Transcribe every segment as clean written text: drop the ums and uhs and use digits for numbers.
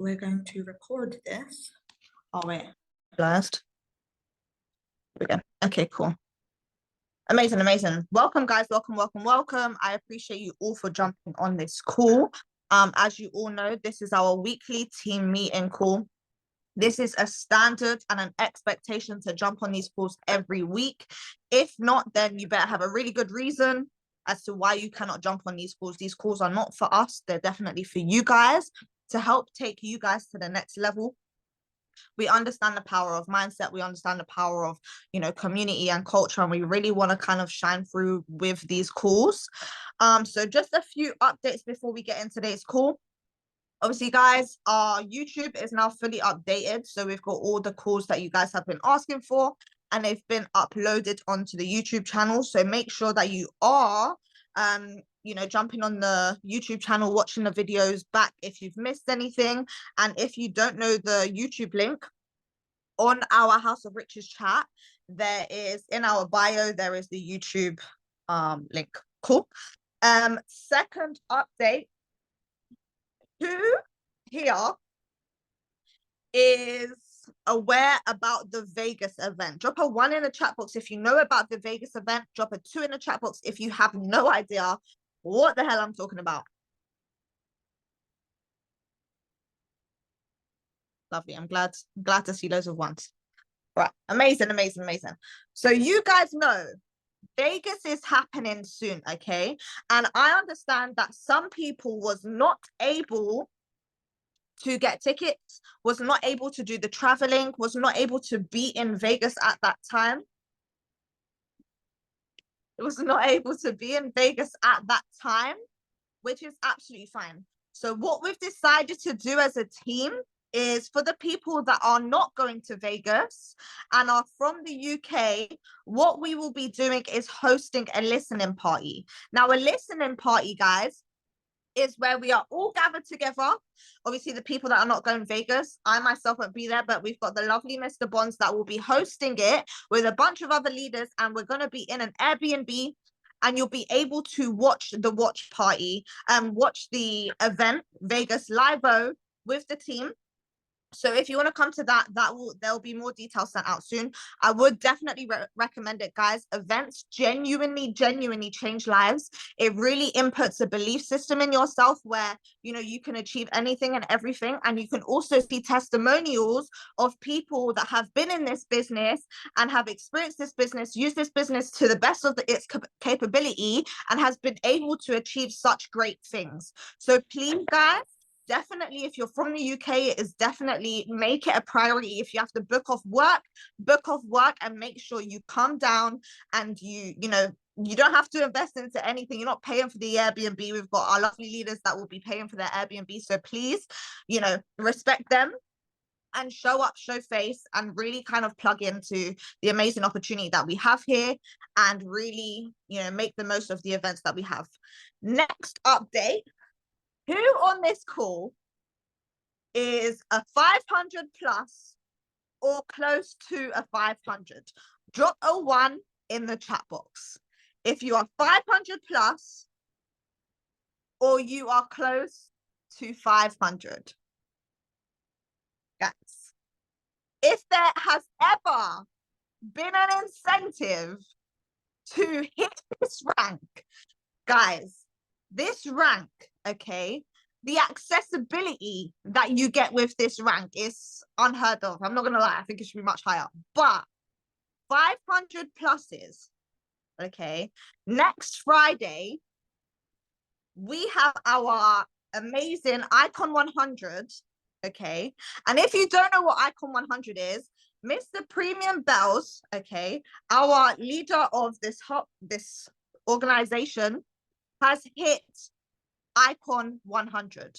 we're going to record this. Oh, wait. Last. Here we go. Okay, cool. Amazing, amazing. Welcome, guys. Welcome. I appreciate you all for jumping on this call. As you all know, this is our weekly team meeting call. This is a standard and an expectation to jump on these calls every week. If not, then you better have a really good reason as to why you cannot jump on these calls. These calls are not for us. They're definitely for you guys to help take you guys to the next level. We understand the power of mindset. We understand the power of, community and culture. And we really want to kind of shine through with these calls. So just a few updates before we get into today's call. Obviously, guys, our YouTube is now fully updated. So we've got all the calls that you guys have been asking for, and they've been uploaded onto the YouTube channel. So make sure that you are, jumping on the YouTube channel, watching the videos back if you've missed anything. And if you don't know the YouTube link, on our House of Riches chat, there is, in our bio, there is the YouTube link. Cool. Second update. Who here is aware about the Vegas event? Drop a 1 in the chat box if you know about the Vegas event. Drop a 2 in the chat box if you have no idea what the hell I'm talking about. Lovely. I'm glad to see loads of ones. Right. Amazing. So you guys know Vegas is happening soon, okay? And I understand that some people was not able to get tickets, was not able to do the traveling, was not able to be in Vegas at that time. It was not able to be in Vegas at that time, which is absolutely fine. So what we've decided to do as a team is, for the people that are not going to Vegas and are from the UK, what we will be doing is hosting a listening party. Now, a listening party, guys, is where we are all gathered together. Obviously, the people that are not going to Vegas, I myself won't be there, but we've got the lovely Mr. Bonds that will be hosting it with a bunch of other leaders, and we're going to be in an Airbnb, and you'll be able to watch the watch party and watch the event, Vegas Live-O, with the team. So if you want to come to that, there'll be more details sent out soon. I would definitely recommend it, guys. Events genuinely change lives. It really inputs a belief system in yourself where, you can achieve anything and everything. And you can also see testimonials of people that have been in this business and have experienced this business, used this business to the best of its capability, and has been able to achieve such great things. So please, guys, definitely, if you're from the UK, it is definitely make it a priority. If you have to book off work and make sure you come down, and you don't have to invest into anything. You're not paying for the Airbnb. We've got our lovely leaders that will be paying for their Airbnb. So please, respect them and show up, show face, and really kind of plug into the amazing opportunity that we have here, and really, make the most of the events that we have. Next update. Who on this call is a 500 plus or close to a 500? Drop a 1 in the chat box if you are 500 plus or you are close to 500. Guys, if there has ever been an incentive to hit this rank, guys, this rank, okay, the accessibility that you get with this rank is unheard of. I'm not gonna lie, I think it should be much higher, but 500 pluses, okay. Next Friday, we have our amazing Icon 100, okay. And if you don't know what Icon 100 is, Mr. Premium Bells, okay, our leader of this organization, has hit Icon 100.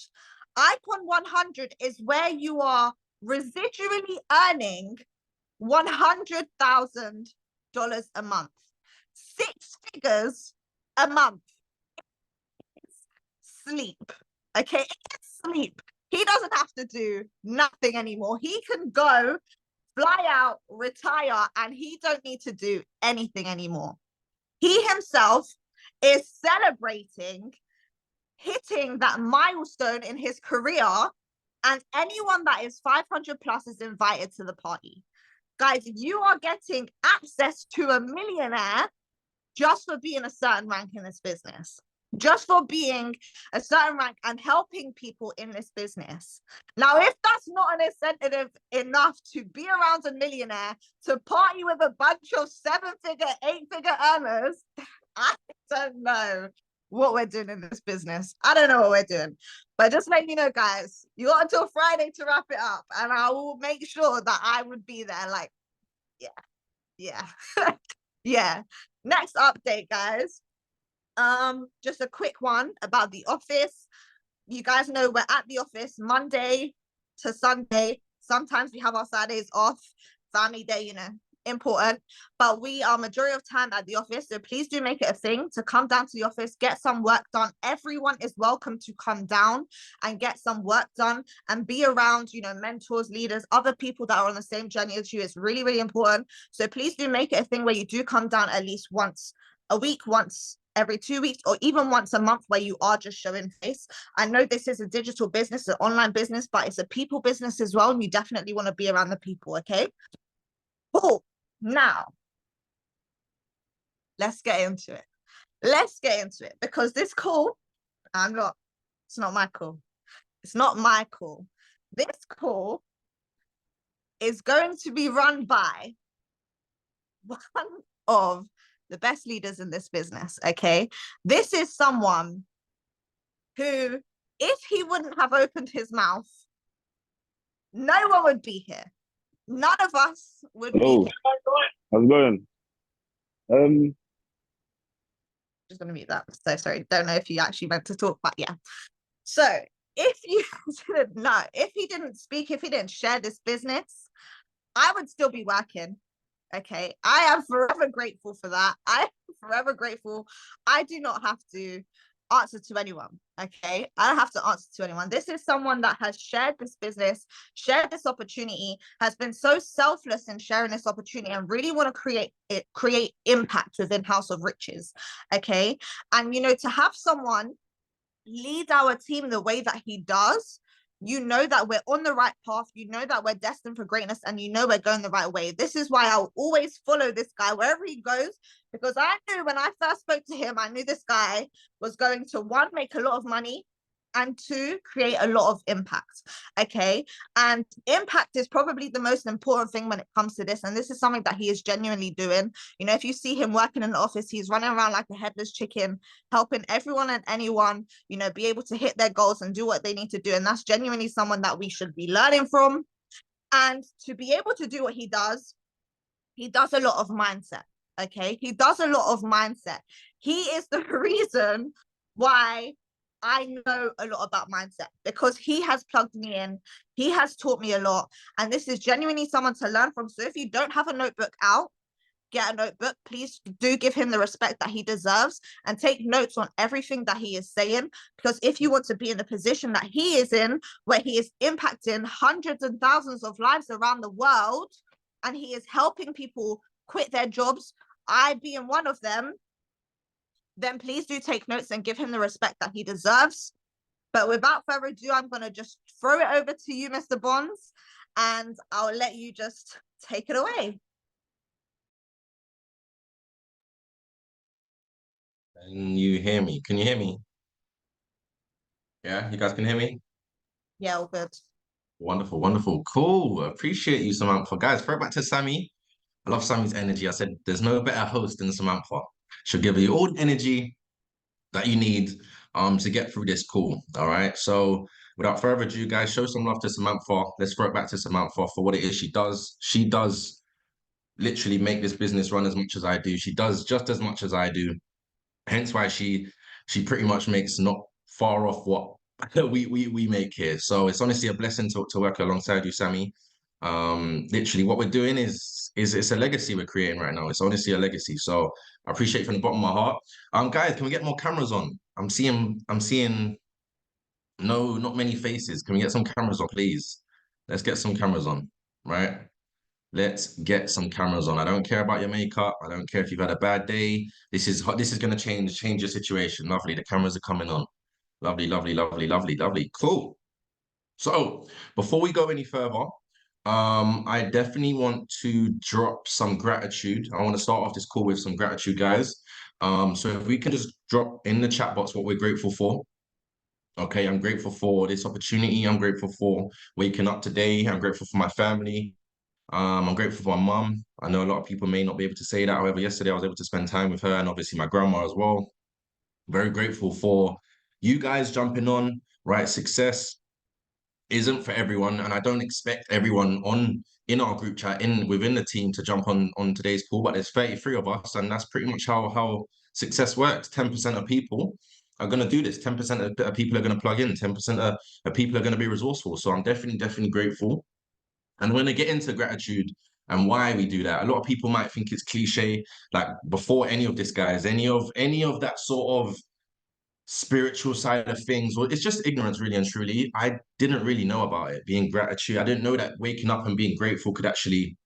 Icon 100 is where you are residually earning $100,000 a month. 6 figures a month. Sleep. Okay, it's sleep. He doesn't have to do nothing anymore. He can go, fly out, retire, and he don't need to do anything anymore. He himself is celebrating hitting that milestone in his career And anyone that is 500 plus is invited to the party. Guys, you are getting access to a millionaire just for being a certain rank in this business, just for being a certain rank and helping people in this business. Now, if that's not an incentive enough to be around a millionaire, to party with a bunch of 7-figure, 8-figure earners, I don't know what we're doing in this business. I don't know what we're doing. But just let you know, guys, you got until Friday to wrap it up, and I will make sure that I would be there. Like, yeah. Yeah. Next update, guys. Just a quick one about the office. You guys know we're at the office Monday to Sunday. Sometimes we have our Saturdays off, family day, you know, important, but we are majority of time at the office. So please do make it a thing to come down to the office, get some work done. Everyone is welcome to come down and get some work done and be around, you know, mentors, leaders, other people that are on the same journey as you. It's really, really important. So please do make it a thing where you do come down at least once a week, once every 2 weeks, or even once a month, where you are just showing face. I know this is a digital business, an online business, but it's a people business as well, and you definitely want to be around the people. Okay, cool. Now let's get into it. Let's get into it, because this call, it's not my call. It's not my call. This call is going to be run by one of the best leaders in this business. Okay, this is someone who, if he wouldn't have opened his mouth, no one would be here. None of us would be here. How's it going? Just gonna mute that. So sorry, don't know if you actually meant to talk, but yeah. So if you didn't know, if he didn't speak, if he didn't share this business, I would still be working. Okay, I am forever grateful for that. I am forever grateful. I do not have to answer to anyone. Okay, I don't have to answer to anyone. This is someone that has shared this business, shared this opportunity, has been so selfless in sharing this opportunity, and really want to create impact within House of Riches. Okay, and you know, to have someone lead our team the way that he does, you know that we're on the right path, you know that we're destined for greatness, and you know we're going the right way. This is why I'll always follow this guy wherever he goes, because I knew when I first spoke to him, I knew this guy was going to, one, make a lot of money, and two, create a lot of impact. Okay, and impact is probably the most important thing when it comes to this, and this is something that he is genuinely doing. You know, if you see him working in the office, he's running around like a headless chicken, helping everyone and anyone, you know, be able to hit their goals and do what they need to do. And that's genuinely someone that we should be learning from. And to be able to do what he does a lot of mindset. Okay, he does a lot of mindset. He is the reason why I know a lot about mindset, because he has plugged me in. He has taught me a lot. And this is genuinely someone to learn from. So if you don't have a notebook out, get a notebook. Please do give him the respect that he deserves and take notes on everything that he is saying. Because if you want to be in the position that he is in, where he is impacting hundreds and thousands of lives around the world, and he is helping people quit their jobs, I being one of them, then please do take notes and give him the respect that he deserves. But without further ado, I'm going to just throw it over to you, Mr. Bonds, and I'll let you just take it away. Can you hear me? Can you hear me? Yeah, you guys can hear me? Yeah, all good. Wonderful, wonderful. Cool. Appreciate you, Samantha. Guys, throw it back to Sammy. I love Sammy's energy. I said there's no better host than Samantha. She'll give you all the energy that you need to get through this call. All right. So without further ado, guys, show some love to Samantha. Let's throw it back to Samantha for what it is she does. She does literally make this business run as much as I do. She does just as much as I do. Hence why she pretty much makes not far off what we make here. So it's honestly a blessing to work alongside you, Sammy. Literally what we're doing is it's a legacy we're creating right now. It's honestly a legacy. So I appreciate it from the bottom of my heart. Guys, can we get more cameras on? I'm seeing no, not many faces. Can we get some cameras on, please? Let's get some cameras on, right? Let's get some cameras on. I don't care about your makeup. I don't care if you've had a bad day. This is gonna change your situation. Lovely. The cameras are coming on. Lovely, lovely, lovely, lovely, lovely. Cool. So before we go any further, I definitely want to drop some gratitude. I want to start off this call with some gratitude, guys. So if we can just drop in the chat box what we're grateful for. Okay, I'm grateful for this opportunity. I'm grateful for waking up today. I'm grateful for my family. I'm grateful for my mum. I know a lot of people may not be able to say that. However, yesterday I was able to spend time with her and obviously my grandma as well. Very grateful for you guys jumping on, right? Success isn't for everyone, and I don't expect everyone on in our group chat in within the team to jump on today's call. But there's 33 of us, and that's pretty much how success works. 10% of people are going to do this. 10% of people are going to plug in. 10% of people are going to be resourceful. So I'm definitely grateful. And when I get into gratitude and why we do that, a lot of people might think it's cliche. Like before any of this, guys, any of that sort of spiritual side of things, well, it's just ignorance, really and truly. I didn't really know about it being gratitude. I didn't know that waking up and being grateful could actually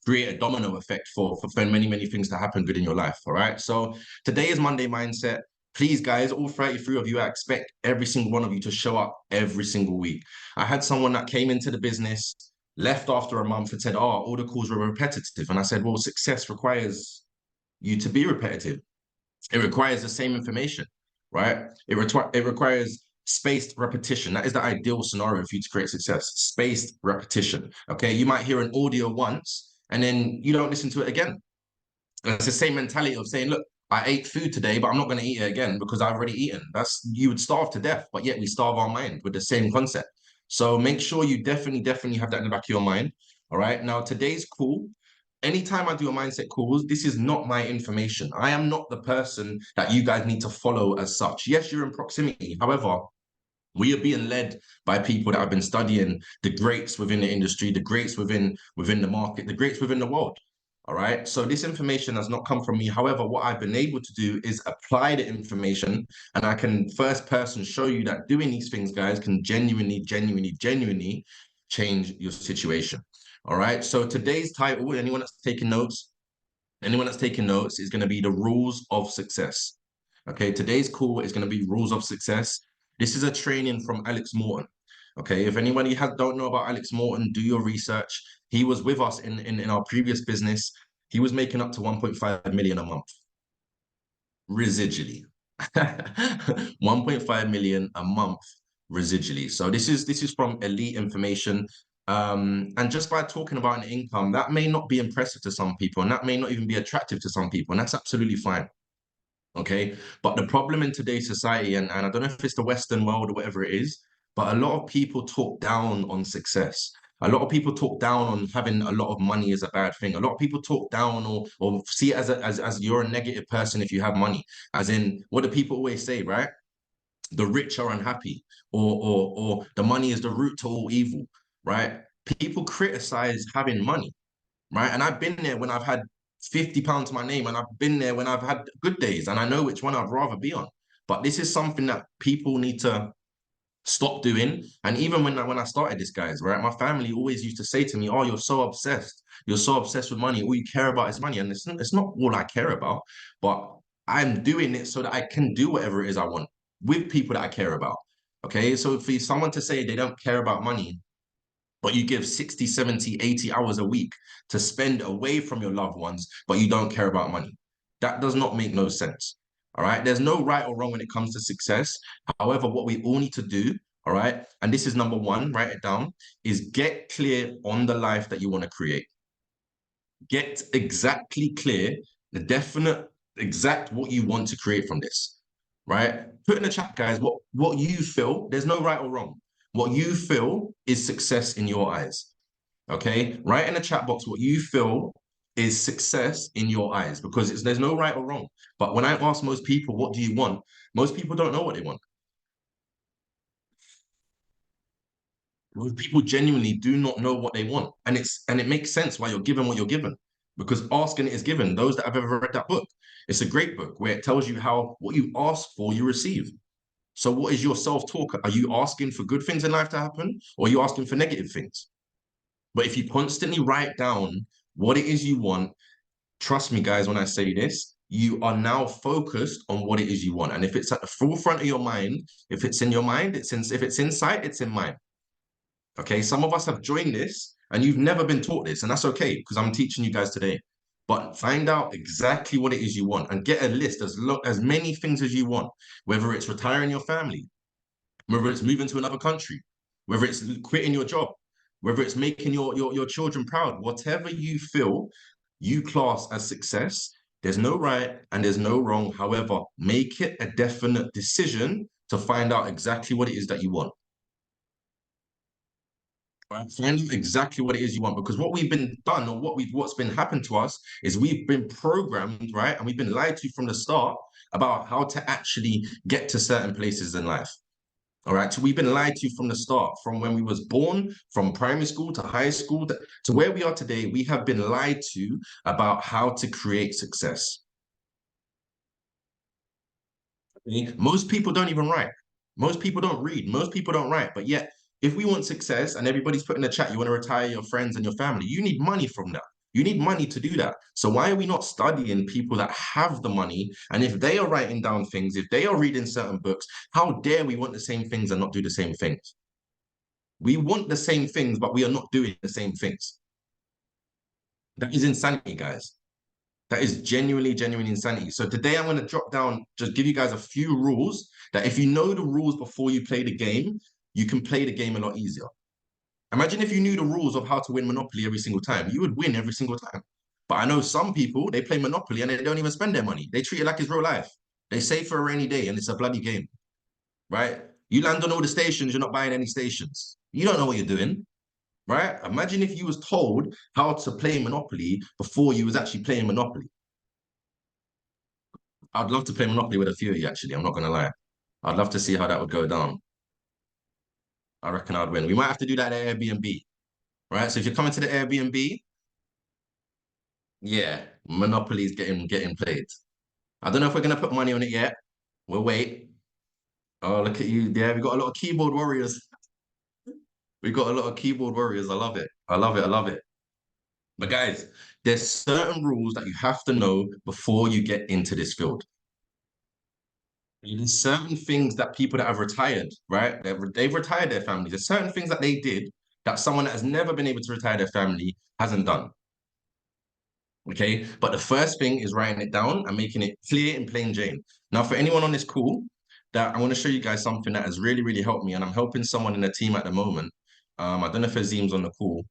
create a domino effect for many things to happen good in your life. All right. So today is Monday Mindset. Please, guys, all 33 of you, I expect every single one of you to show up every single week. I had someone that came into the business, left after a month and said, oh, all the calls were repetitive. And I said, well, success requires you to be repetitive. It requires the same information, right? It requires spaced repetition. That is the ideal scenario for you to create success. Spaced repetition. Okay. You might hear an audio once and then you don't listen to it again. And it's the same mentality of saying, look, I ate food today, but I'm not going to eat it again because I've already eaten. You would starve to death, but yet we starve our mind with the same concept. So make sure you definitely have that in the back of your mind. All right. Now, today's call, anytime I do a mindset calls, this is not my information. I am not the person that you guys need to follow as such. Yes, you're in proximity. However, we are being led by people that have been studying the greats within the industry, the greats within the market, the greats within the world. All right. So this information has not come from me. However, what I've been able to do is apply the information, and I can first person show you that doing these things, guys, can genuinely change your situation. All right. So today's title, anyone that's taking notes is going to be the rules of success. Okay. Today's call is going to be rules of success. This is a training from Alex Morton. Okay. If anybody don't know about Alex Morton, do your research. He was with us in our previous business. He was making up to 1.5 million a month residually. 1.5 million a month residually. So this is from elite information. And just by talking about an income, that may not be impressive to some people, and that may not even be attractive to some people, and that's absolutely fine. Okay. But the problem in today's society, and I don't know if it's the Western world or whatever it is, but a lot of people talk down on success. A lot of people talk down on having a lot of money is a bad thing. A lot of people talk down or see it as you're a negative person if you have money. As in, what do people always say, right? The rich are unhappy, or the money is the root to all evil, right? People criticize having money, right? And I've been there when I've had £50 to my name, and I've been there when I've had good days, and I know which one I'd rather be on. But this is something that people need to stop doing. And even when I started this, guys, right, my family always used to say to me, oh, you're so obsessed. You're so obsessed with money. All you care about is money. And it's not all I care about, but I'm doing it so that I can do whatever it is I want with people that I care about. Okay. So for someone to say they don't care about money, but you give 60, 70, 80 hours a week to spend away from your loved ones, but you don't care about money, that does not make no sense. All right. There's no right or wrong when it comes to success. However, what we all need to do, all right, and this is number one, write it down, is get clear on the life that you want to create. Get exactly clear, the definite, exact what you want to create from this, right? Put in the chat, guys, what you feel. There's no right or wrong. What you feel is success in your eyes. Okay, write in the chat box what you feel is success in your eyes, because there's no right or wrong. But when I ask most people, what do you want? Most people don't know what they want. Most people genuinely do not know what they want. And it makes sense why you're given what you're given, because asking it is given. Those that have ever read that book, it's a great book where it tells you how what you ask for, you receive. So what is your self-talk? Are you asking for good things in life to happen, or are you asking for negative things? But if you constantly write down what it is you want, trust me, guys, when I say this, you are now focused on what it is you want. And if it's at the forefront of your mind, if it's in your mind, if it's in sight, it's in mind. Okay, some of us have joined this and you've never been taught this, and that's okay because I'm teaching you guys today. But find out exactly what it is you want and get a list as many things as you want, whether it's retiring your family, whether it's moving to another country, whether it's quitting your job, whether it's making your children proud, whatever you feel you class as success, there's no right and there's no wrong. However, make it a definite decision to find out exactly what it is that you want. Right? Find out exactly what it is you want, because what we've been done or what's been happened to us is we've been programmed, right? And we've been lied to from the start about how to actually get to certain places in life. All right. So we've been lied to from the start, from when we was born, from primary school to high school to where we are today. We have been lied to about how to create success. Most people don't even write. Most people don't read. Most people don't write. But yet, if we want success and everybody's put in the chat, you want to retire your friends and your family, you need money from that. You need money to do that. So why are we not studying people that have the money? And if they are writing down things, if they are reading certain books, how dare we want the same things and not do the same things? We want the same things, but we are not doing the same things. That is insanity, guys. That is genuinely insanity. So today I'm going to drop down, just give you guys a few rules that if you know the rules before you play the game, you can play the game a lot easier. Imagine if you knew the rules of how to win Monopoly every single time, you would win every single time. But I know some people, they play Monopoly and they don't even spend their money. They treat it like it's real life. They save for a rainy day and it's a bloody game, right? You land on all the stations, you're not buying any stations. You don't know what you're doing, right? Imagine if you was told how to play Monopoly before you was actually playing Monopoly. I'd love to play Monopoly with a few of you, actually. I'm not going to lie. I'd love to see how that would go down. I reckon I'd win. We might have to do that at Airbnb, right? So if you're coming to the Airbnb, yeah, Monopoly's getting played. I don't know if we're going to put money on it yet. We'll wait. Oh, look at you. Yeah, we got a lot of keyboard warriors. We got a lot of keyboard warriors. I love it. I love it. I love it. But guys, there's certain rules that you have to know before you get into this field. There's certain things that people that have retired, right? They've retired their families. There's certain things that they did that someone that has never been able to retire their family hasn't done. Okay. But the first thing is writing it down and making it clear in plain Jane. Now, for anyone on this call, that I want to show you guys something that has really helped me, and I'm helping someone in the team at the moment. I don't know if Azim's on the call.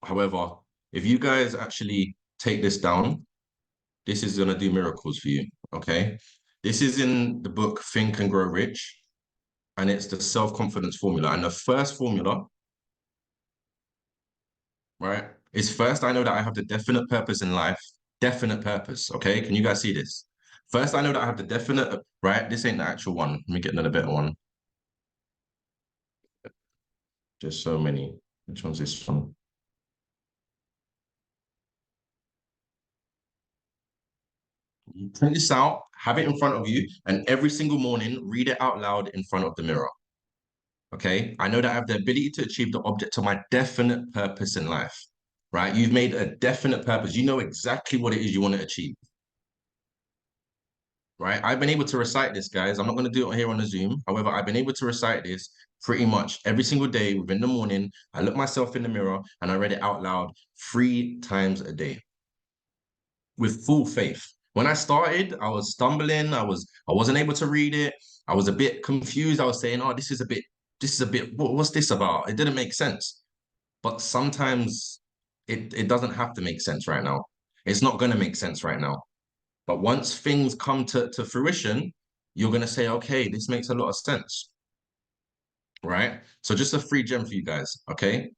However, if you guys actually take this down, this is going to do miracles for you. Okay. This is in the book Think and Grow Rich, and it's the self-confidence formula. And the first formula, right, is first, I know that I have the definite purpose in life. Definite purpose. Okay. Can you guys see this? First, I know that I have the definite, right? This ain't the actual one. Let me get another better one. There's so many. Which one's this one? Print this out, have it in front of you, and every single morning, read it out loud in front of the mirror. Okay. I know that I have the ability to achieve the object of my definite purpose in life, right? You've made a definite purpose. You know exactly what it is you want to achieve, right? I've been able to recite this, guys. I'm not going to do it here on the Zoom. However, I've been able to recite this pretty much every single day within the morning. I look myself in the mirror and I read it out loud 3 times a day with full faith. When I started, I was stumbling. I wasn't able to read it. I was a bit confused. I was saying, oh, this is a bit, what's this about? It didn't make sense. But sometimes it doesn't have to make sense right now. It's not going to make sense right now. But once things come to fruition, you're going to say, okay, this makes a lot of sense. Right? So just a free gem for you guys. Okay.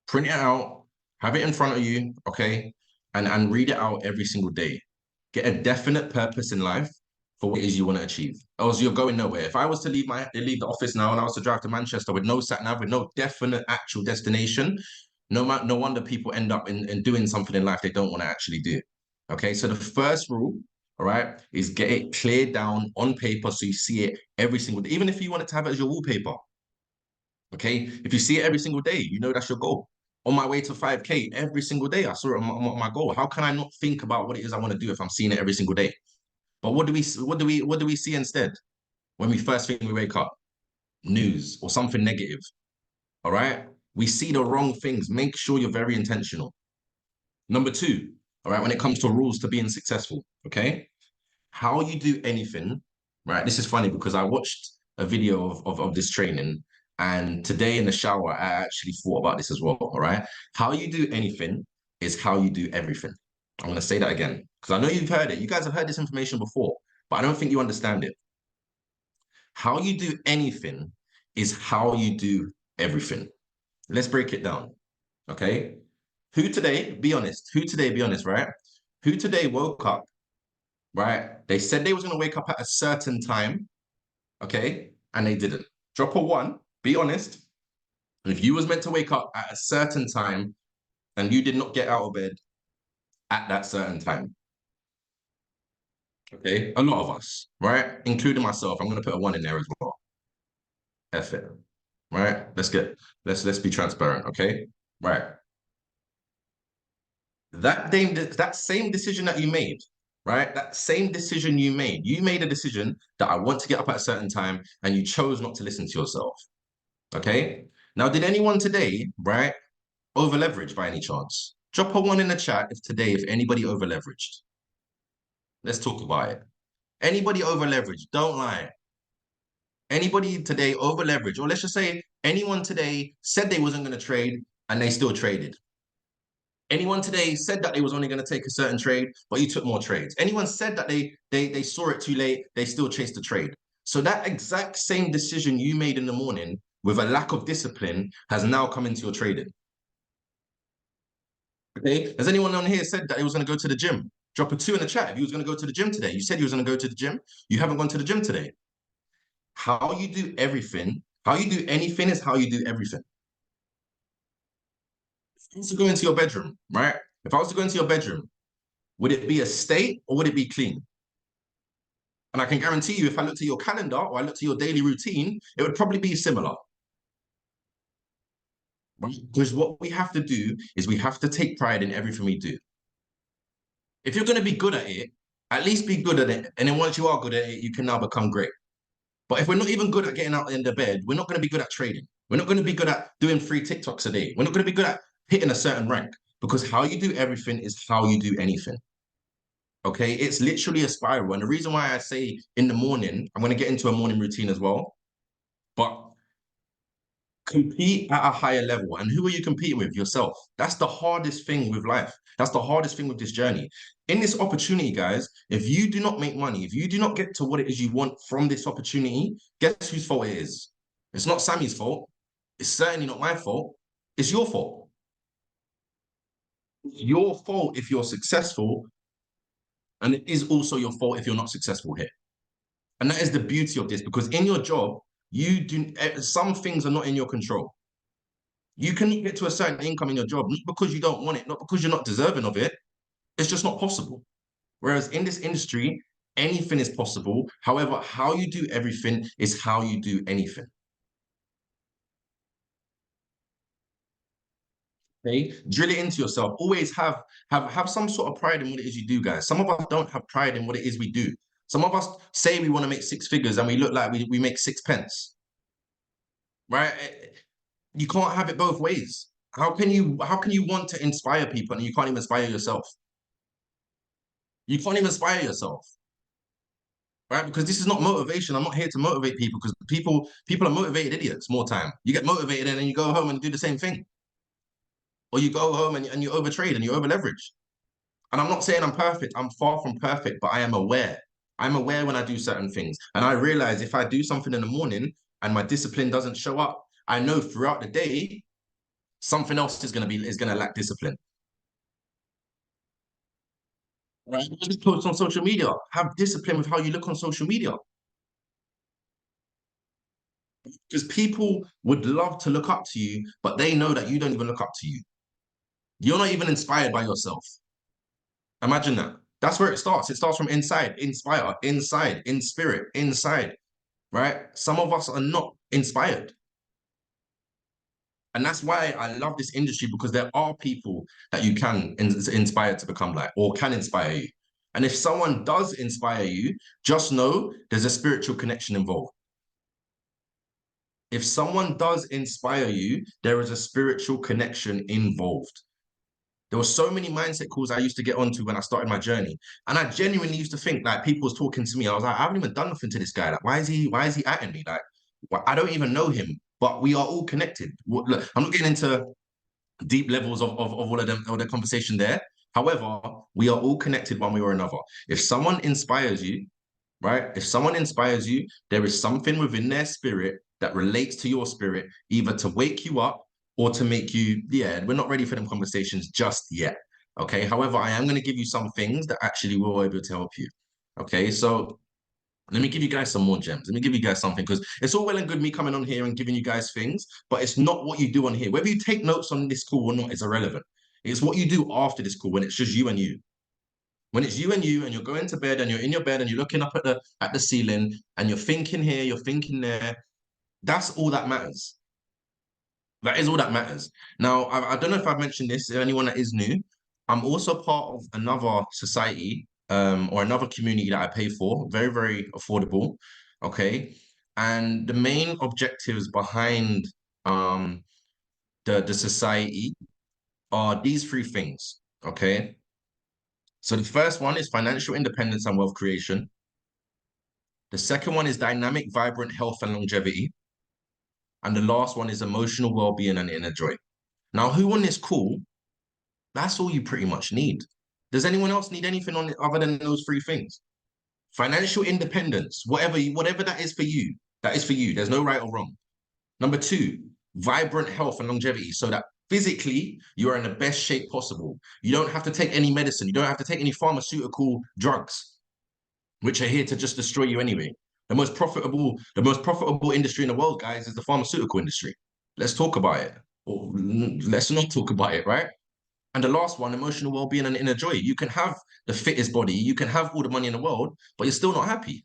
Print it out, have it in front of you. Okay. And read it out every single day. Get a definite purpose in life for what it is you want to achieve. Or else you're going nowhere. If I was to leave the office now and I was to drive to Manchester with no sat nav, with no definite actual destination, no wonder people end up in doing something in life they don't want to actually do. Okay, so the first rule, all right, is get it cleared down on paper so you see it every single day, even if you want it to have it as your wallpaper. Okay, if you see it every single day, you know that's your goal. On my way to 5K every single day, I saw it on my goal. How can I not think about what it is I want to do if I'm seeing it every single day? But what do we see instead when we first thing we wake up? News or something negative. All right. We see the wrong things. Make sure you're very intentional. Number two, all right, when it comes to rules to being successful, okay? How you do anything, right? This is funny because I watched a video of this training, and today in the shower, I actually thought about this as well, all right? How you do anything is how you do everything. I'm going to say that again because I know you've heard it. You guys have heard this information before, but I don't think you understand it. How you do anything is how you do everything. Let's break it down, okay? Who today, be honest, right? Who today woke up, right? They said they was going to wake up at a certain time, okay? And they didn't. Drop a one, be honest. And if you was meant to wake up at a certain time and you did not get out of bed at that certain time, okay? A lot of us, right? Including myself. I'm going to put a one in there as well. F it, right? Let's be transparent, okay? Right. That same decision that you made, right? That same decision you made a decision that I want to get up at a certain time, and you chose not to listen to yourself. Okay. Now, did anyone today, right, over leverage by any chance? Drop a one in the chat if anybody over leveraged. Let's talk about it. Anybody over leveraged? Don't lie. Anybody today over leveraged, or let's just say anyone today said they wasn't going to trade and they still traded. Anyone today said that they was only going to take a certain trade, but you took more trades. Anyone said that they saw it too late, they still chased the trade. So that exact same decision you made in the morning with a lack of discipline has now come into your trading. Okay. Has anyone on here said that he was going to go to the gym? Drop a two in the chat if you was going to go to the gym today. You said you was going to go to the gym. You haven't gone to the gym today. How you do everything, how you do anything is how you do everything. If I was to go into your bedroom, right? If I was to go into your bedroom, would it be a state or would it be clean? And I can guarantee you, if I looked at your calendar or I looked at your daily routine, it would probably be similar. Right? Because what we have to do is we have to take pride in everything we do. If you're going to be good at it, at least be good at it. And then once you are good at it, you can now become great. But if we're not even good at getting out in the bed, we're not going to be good at trading. We're not going to be good at doing 3 TikToks a day. We're not going to be good at hitting a certain rank, because how you do everything is how you do anything. Okay, it's literally a spiral. And the reason why I say in the morning, I'm going to get into a morning routine as well, but compete at a higher level. And who are you competing with? Yourself. That's the hardest thing with life. That's the hardest thing with this journey. In this opportunity, guys, if you do not make money, if you do not get to what it is you want from this opportunity, guess whose fault it is? It's not Sammy's fault. It's certainly not my fault. It's your fault. It's your fault if you're successful, and it is also your fault if you're not successful here. And that is the beauty of this, because in your job, some things are not in your control. You can get to a certain income in your job, not because you don't want it, not because you're not deserving of it. It's just not possible. Whereas in this industry, anything is possible. However, how you do everything is how you do anything. Okay, drill it into yourself. Always have some sort of pride in what it is you do, guys. Some of us don't have pride in what it is we do. Some of us say we want to make 6 figures and we look like we make 6 pence. Right? You can't have it both ways. How can you want to inspire people and you can't even inspire yourself? You can't even inspire yourself. Right? Because this is not motivation. I'm not here to motivate people, because people are motivated idiots more time. You get motivated and then you go home and do the same thing. Or you go home and you overtrade and you over leverage. And I'm not saying I'm perfect. I'm far from perfect, but I am aware. I'm aware when I do certain things. And I realize if I do something in the morning and my discipline doesn't show up, I know throughout the day, something else is going to lack discipline. Right? Just post on social media. Have discipline with how you look on social media. Because people would love to look up to you, but they know that you don't even look up to you. You're not even inspired by yourself. Imagine that. That's where it starts. It starts from inside, inspire, inside, in spirit, inside, right? Some of us are not inspired. And that's why I love this industry, because there are people that you can inspire to become like, or can inspire you. And if someone does inspire you, just know there's a spiritual connection involved. If someone does inspire you, there is a spiritual connection involved. There were so many mindset calls I used to get onto when I started my journey. And I genuinely used to think like people was talking to me. I was like, I haven't even done nothing to this guy. Like, why is he atting me? Like, I don't even know him, but we are all connected. Look, I'm not getting into deep levels of all of them, all the conversation there. However, we are all connected one way or another. If someone inspires you, right? If someone inspires you, there is something within their spirit that relates to your spirit, either to wake you up or to make you, yeah, we're not ready for them conversations just yet. Okay. However, I am going to give you some things that actually will be able to help you. Okay. So let me give you guys some more gems. Let me give you guys something, because it's all well and good me coming on here and giving you guys things, but it's not what you do on here. Whether you take notes on this call or not is irrelevant. It's what you do after this call when it's just you and you. When it's you and you're going to bed and you're in your bed and you're looking up at the ceiling and you're thinking here, you're thinking there, that's all that matters. That is all that matters. Now, I don't know if I've mentioned this to anyone that is new. I'm also part of another society, or another community that I pay for, very, very affordable. Okay. And the main objectives behind the society are these three things. Okay. So the first one is financial independence and wealth creation. The second one is dynamic, vibrant health and longevity. And the last one is emotional well-being and inner joy. Now, who on this call, that's all you pretty much need. Does anyone else need anything on it other than those three things? Financial independence, whatever that is for you, that is for you. There's no right or wrong. Number two, vibrant health and longevity, so that physically you are in the best shape possible. You don't have to take any medicine. You don't have to take any pharmaceutical drugs, which are here to just destroy you anyway. The most profitable industry in the world, guys, is the pharmaceutical industry. Let's talk about it. Or let's not talk about it, right? And the last one, emotional well-being and inner joy. You can have the fittest body, you can have all the money in the world, but you're still not happy.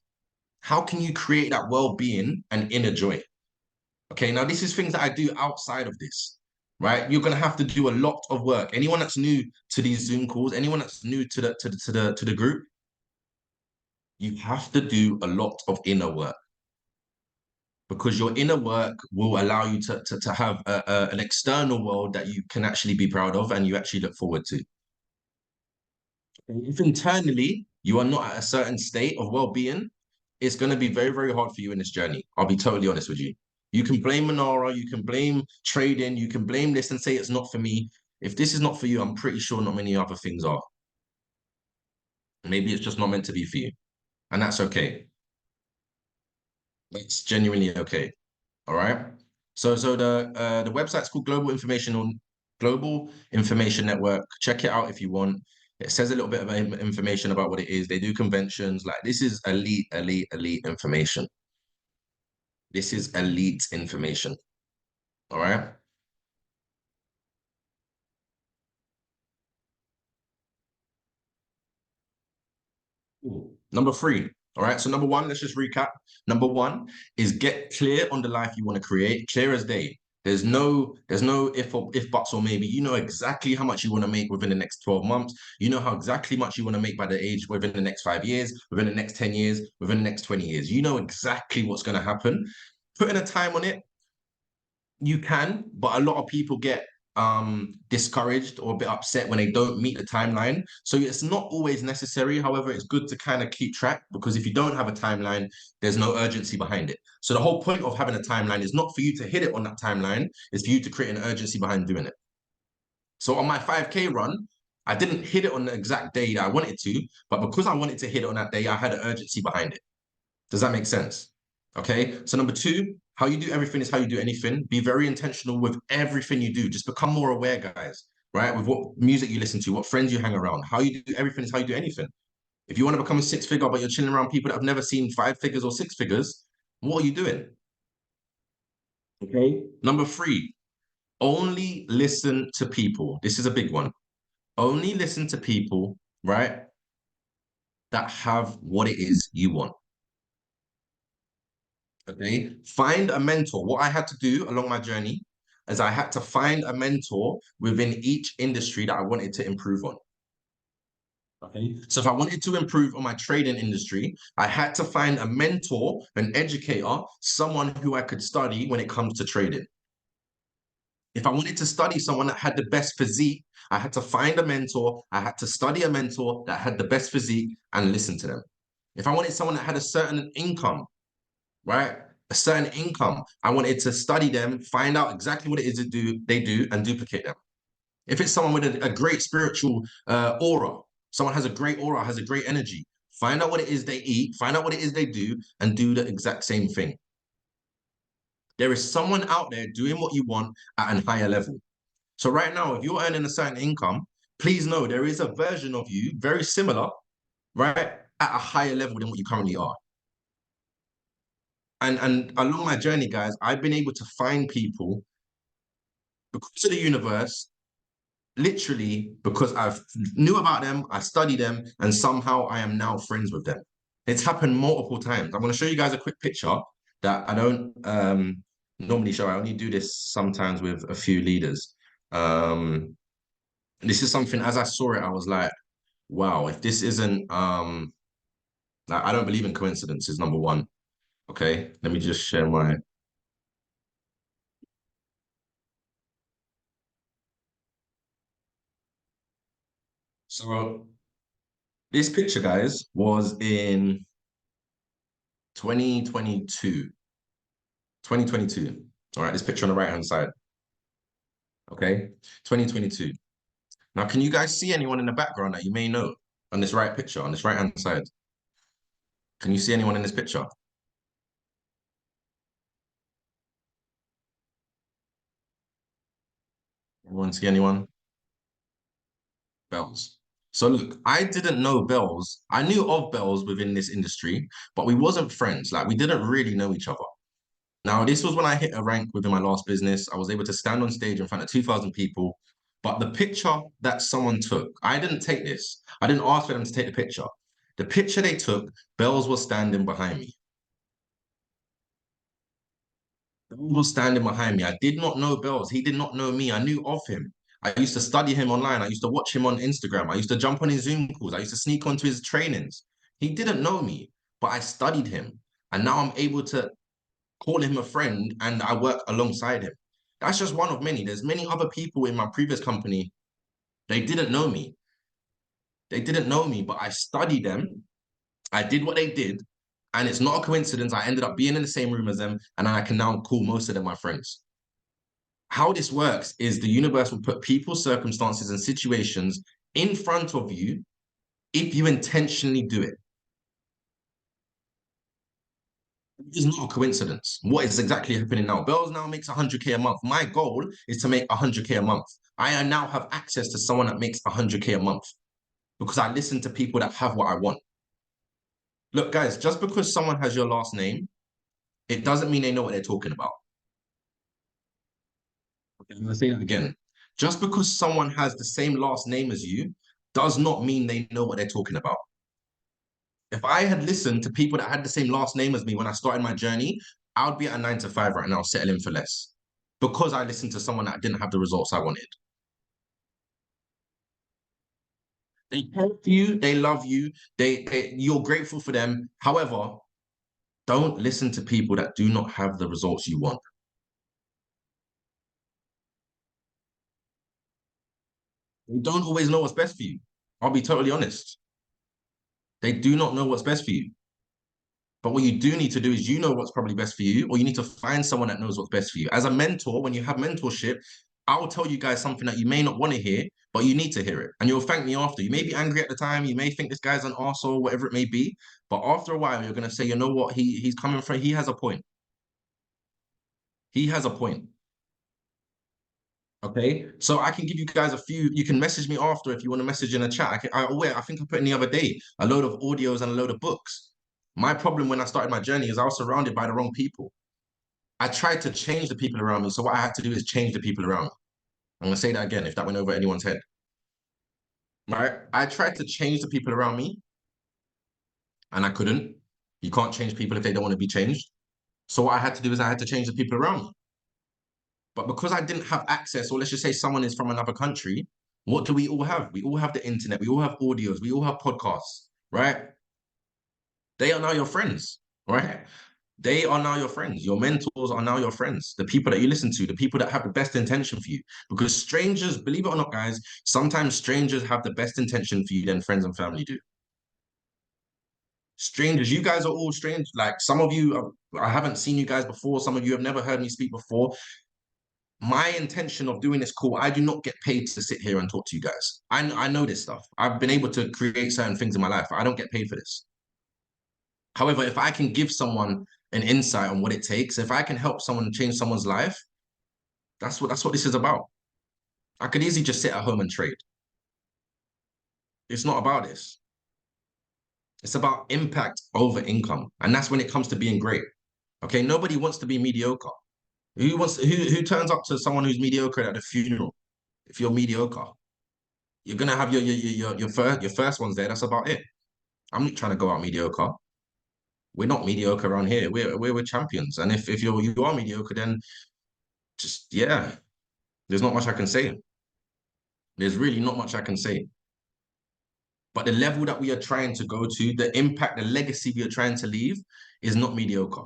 How can you create that well-being and inner joy? Okay, now this is things that I do outside of this, right? You're gonna have to do a lot of work. Anyone that's new to these Zoom calls, anyone that's new to the group, you have to do a lot of inner work, because your inner work will allow you to have an external world that you can actually be proud of and you actually look forward to. If internally you are not at a certain state of well-being, it's going to be very, very hard for you in this journey. I'll be totally honest with you. You can blame Manara, you can blame trading, you can blame this and say it's not for me. If this is not for you, I'm pretty sure not many other things are. Maybe it's just not meant to be for you. And that's okay. It's genuinely okay. All right. So the website's called Global Information Network. Check it out if you want. It says a little bit of information about what it is. They do conventions. Like, this is elite information. This is elite information. All right. Number three. All right. So number one, let's just recap. Number one is get clear on the life you want to create, clear as day. There's no if buts or maybe. You know exactly how much you want to make within the next 12 months. You know how exactly much you want to make by the age within the next 5 years, within the next 10 years, within the next 20 years. You know exactly what's going to happen. Putting a time on it, you can, but a lot of people get discouraged or a bit upset when they don't meet the timeline. So it's not always necessary. However, it's good to kind of keep track, because if you don't have a timeline, there's no urgency behind it. So the whole point of having a timeline is not for you to hit it on that timeline, it's for you to create an urgency behind doing it. So on my 5K run, I didn't hit it on the exact day that I wanted to, but because I wanted to hit it on that day, I had an urgency behind it. Does that make sense? Okay. So number two, how you do everything is how you do anything. Be very intentional with everything you do. Just become more aware, guys, right? With what music you listen to, what friends you hang around. How you do everything is how you do anything. If you want to become a six-figure, but you're chilling around people that have never seen 5 figures or 6 figures, what are you doing? Okay. Number three, only listen to people. This is a big one. Only listen to people, right, that have what it is you want. Okay, find a mentor. What I had to do along my journey is I had to find a mentor within each industry that I wanted to improve on. Okay. So if I wanted to improve on my trading industry, I had to find a mentor, an educator, someone who I could study when it comes to trading. If I wanted to study someone that had the best physique, I had to find a mentor. I had to study a mentor that had the best physique and listen to them. If I wanted someone that had a certain income, right? A certain income, I wanted to study them, find out exactly what it is they do, and duplicate them. If it's someone with a great spiritual aura, someone has a great aura, has a great energy, find out what it is they eat, find out what it is they do, and do the exact same thing. There is someone out there doing what you want at a higher level. So right now, if you're earning a certain income, please know there is a version of you very similar, right, at a higher level than what you currently are. And along my journey, guys, I've been able to find people because of the universe, literally because I've knew about them, I studied them, and somehow I am now friends with them. It's happened multiple times. I'm going to show you guys a quick picture that I don't normally show. I only do this sometimes with a few leaders. This is something, as I saw it, I was like, wow, if this isn't like, I don't believe in coincidences, number one. Okay, let me just share my. So this picture, guys, was in 2022. 2022. All right, this picture on the right-hand side. Okay, 2022. Now, can you guys see anyone in the background that you may know on this right picture, on this right-hand side? Can you see anyone in this picture? Anyone see anyone? Bells. So look, I didn't know Bells. I knew of Bells within this industry, but we wasn't friends. Like we didn't really know each other. Now, this was when I hit a rank within my last business. I was able to stand on stage in front of 2,000 people. But the picture that someone took, I didn't take this. I didn't ask for them to take the picture. The picture they took, Bells was standing behind me. Bells was standing behind me. I did not know Bells. He did not know me. I knew of him. I used to study him online. I used to watch him on Instagram. I used to jump on his Zoom calls. I used to sneak onto his trainings. He didn't know me, but I studied him. And now I'm able to call him a friend and I work alongside him. That's just one of many. There's many other people in my previous company. They didn't know me. They didn't know me, but I studied them. I did what they did. And it's not a coincidence. I ended up being in the same room as them. And I can now call most of them my friends. How this works is the universe will put people, circumstances, and situations in front of you if you intentionally do it. It's not a coincidence. What is exactly happening now? Bells now makes 100K a month. My goal is to make 100K a month. I now have access to someone that makes 100K a month because I listen to people that have what I want. Look, guys, just because someone has your last name, it doesn't mean they know what they're talking about. I'm going to say that again. Just because someone has the same last name as you does not mean they know what they're talking about. If I had listened to people that had the same last name as me when I started my journey, I would be at a 9 to 5 right now, settling for less because I listened to someone that didn't have the results I wanted. They help you, they love you, you're grateful for them. However, don't listen to people that do not have the results you want. They don't always know what's best for you. I'll be totally honest. They do not know what's best for you. But what you do need to do is you know what's probably best for you, or you need to find someone that knows what's best for you. As a mentor, when you have mentorship, I will tell you guys something that you may not want to hear, but you need to hear it. And you'll thank me after. You may be angry at the time, you may think this guy's an arsehole, whatever it may be. But after a while, you're gonna say, you know what, he's coming from, he has a point. He has a point. Okay, so I can give you guys a few. You can message me after if you want to message in a chat. I think I put in the other day a load of audios and a load of books. My problem when I started my journey is I was surrounded by the wrong people. I tried to change the people around me. So what I had to do is change the people around me. I'm gonna say that again if that went over anyone's head. Right? I tried to change the people around me and I couldn't. You can't change people if they don't want to be changed. So what I had to do is I had to change the people around me. But because I didn't have access, or let's just say someone is from another country, What do we all have? We all have the internet. We all have audios. We all have podcasts, right? They are now your friends, right? They are now your friends. Your mentors are now your friends. The people that you listen to, the people that have the best intention for you. Because strangers, believe it or not, guys, sometimes strangers have the best intention for you than friends and family do. Strangers, you guys are all strange. Like some of you, I haven't seen you guys before. Some of you have never heard me speak before. My intention of doing this call, I do not get paid to sit here and talk to you guys. I know this stuff. I've been able to create certain things in my life. I don't get paid for this. However, if I can give someone an insight on what it takes, if I can help someone change someone's life, that's what this is about. I could easily just sit at home and trade. It's not about this. It's about impact over income. And that's when it comes to being great. Okay, nobody wants to be mediocre. Who turns up to someone who's mediocre at the funeral? If you're mediocre, you're gonna have your first ones there. That's about it. I'm not trying to go out mediocre. We're not mediocre around here. We're champions. And if you are mediocre, then just yeah, there's not much I can say. There's really not much I can say. But the level that we are trying to go to, the impact, the legacy we are trying to leave is not mediocre.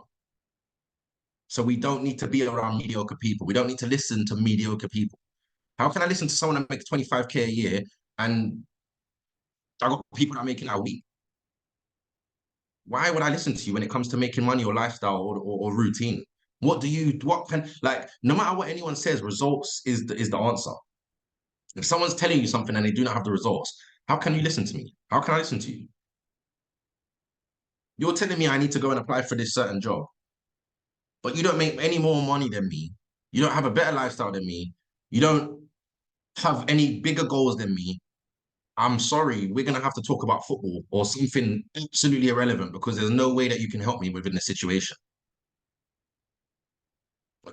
So we don't need to be around mediocre people. We don't need to listen to mediocre people. How can I listen to someone that makes 25K a year and I got people that are making that a week? Why would I listen to you when it comes to making money or lifestyle or routine? What can, like, no matter what anyone says, results is the answer. If someone's telling you something and they do not have the results, how can you listen to me? How can I listen to you? You're telling me I need to go and apply for this certain job, but you don't make any more money than me. You don't have a better lifestyle than me. You don't have any bigger goals than me. I'm sorry, we're going to have to talk about football or something absolutely irrelevant because there's no way that you can help me within the situation.